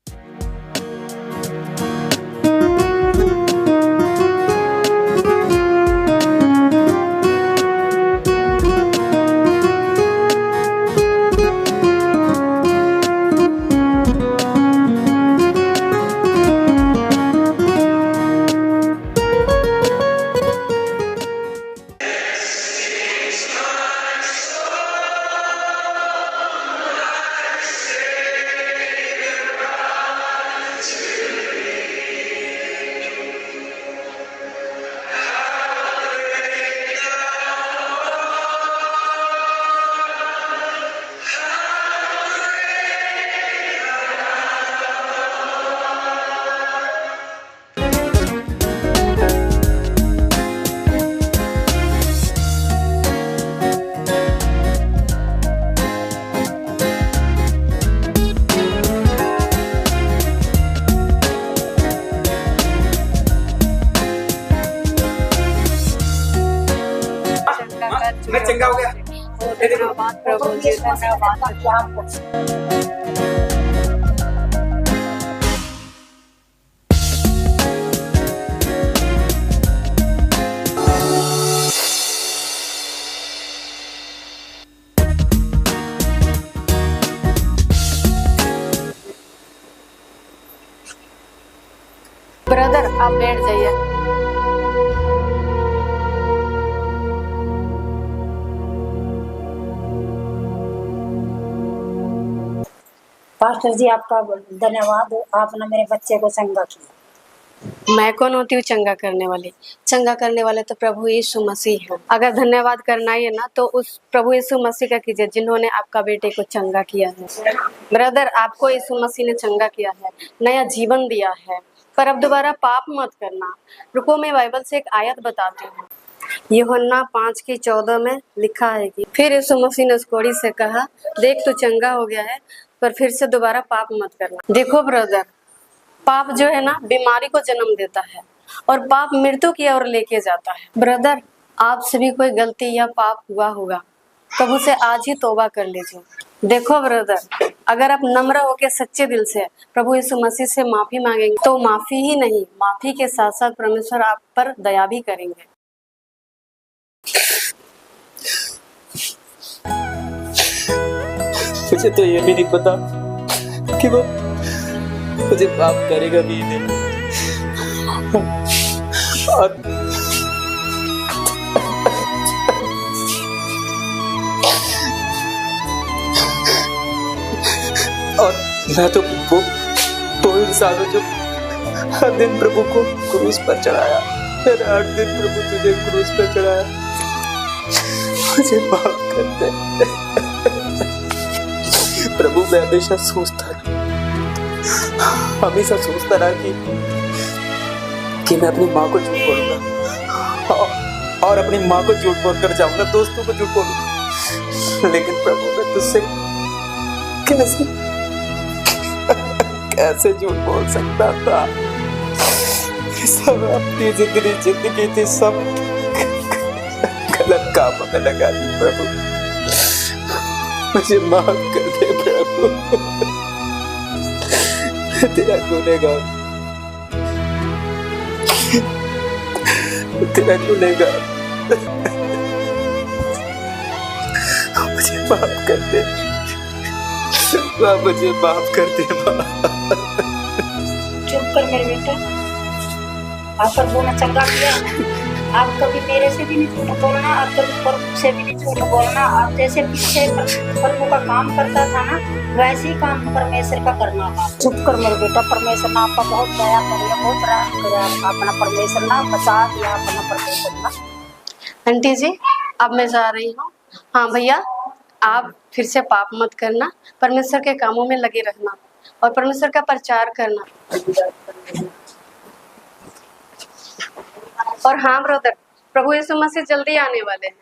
मैं चंगा हो गया। धन्यवाद प्रभु जी धन्यवाद। ब्रदर आप बैठ जाइए। पास्टर जी आपका धन्यवाद, आपने मेरे बच्चे को चंगा किया। मैं कौन होती हूँ चंगा करने वाली? चंगा करने वाले तो प्रभु यीशु मसीह है। अगर धन्यवाद करना ही है ना तो उस प्रभु यीशु मसीह का कीजिए जिन्होंने आपका बेटे को चंगा किया है। ब्रदर आपको यीशु मसीह ने चंगा किया है, नया जीवन दिया है, पर अब दोबारा पाप मत करना। रुको मैं बाइबल से एक आयत बताती हूँ। यूहन्ना 5:14 में लिखा है कि फिर यीशु मसीह ने उस कोढ़ी से कहा, देख तू चंगा हो गया है, पर फिर से दोबारा पाप मत करना। देखो ब्रदर, पाप जो है ना बीमारी को जन्म देता है और पाप मृत्यु की ओर लेके जाता है। ब्रदर आपसे भी कोई गलती या पाप हुआ होगा, प्रभु से आज ही तौबा कर लीजिए। देखो ब्रदर, अगर आप नम्र होकर सच्चे दिल से प्रभु यीशु मसीह से माफी मांगेंगे तो माफी ही नहीं, माफी के साथ साथ परमेश्वर आप पर दया भी करेंगे। मुझे तो ये भी नहीं पता कि वो मुझे माफ करेगा भी नहीं। और मैं तो वो इंसान हूं जो हर दिन प्रभु को क्रूस पर चढ़ाया, हर 8 दिन प्रभु तुझे क्रूस पर चढ़ाया। मुझे माफ कर दे प्रभु। मैं हमेशा सोचता रहा कि मैं अपनी माँ को झूठ बोलूंगा और अपनी माँ को झूठ बोलकर जाऊंगा, दोस्तों को झूठ बोलूंगा। लेकिन प्रभु मैं तुझसे कैसे झूठ बोल सकता था? सब अपनी जिंदगी थी, सब गलत कामों में लगा दी। प्रभु मुझे माफ कर दे प्रभु, तेरा गुनहगार, तेरा गुनहगार, मुझे माफ कर दे माँ, मुझे माफ कर दे माँ। चुप कर मेरे बेटा, आप प्रभु ने चंगा किया। आप कभी मेरे से भी नहीं झूठ बोलना और कभी प्रभु से भी नहीं झूठ बोलना। आप जैसे पीछे प्रभु का काम करता था ना, वैसे ही काम परमेश्वर का करना था। चुप कर मेरे बेटा, परमेश्वर ने आपका बहुत दया करिए, बहुत रहम करिए। अपना परमेश्वर ना बचा दिया, अपना परमेश्वर ना। आंटी जी अब मैं जा रही हूँ। हाँ भैया, आप फिर से पाप मत करना, परमेश्वर के कामों में लगे रहना और परमेश्वर का प्रचार करना। और हाँ ब्रदर, प्रभु यीशु मसीह जल्दी आने वाले हैं।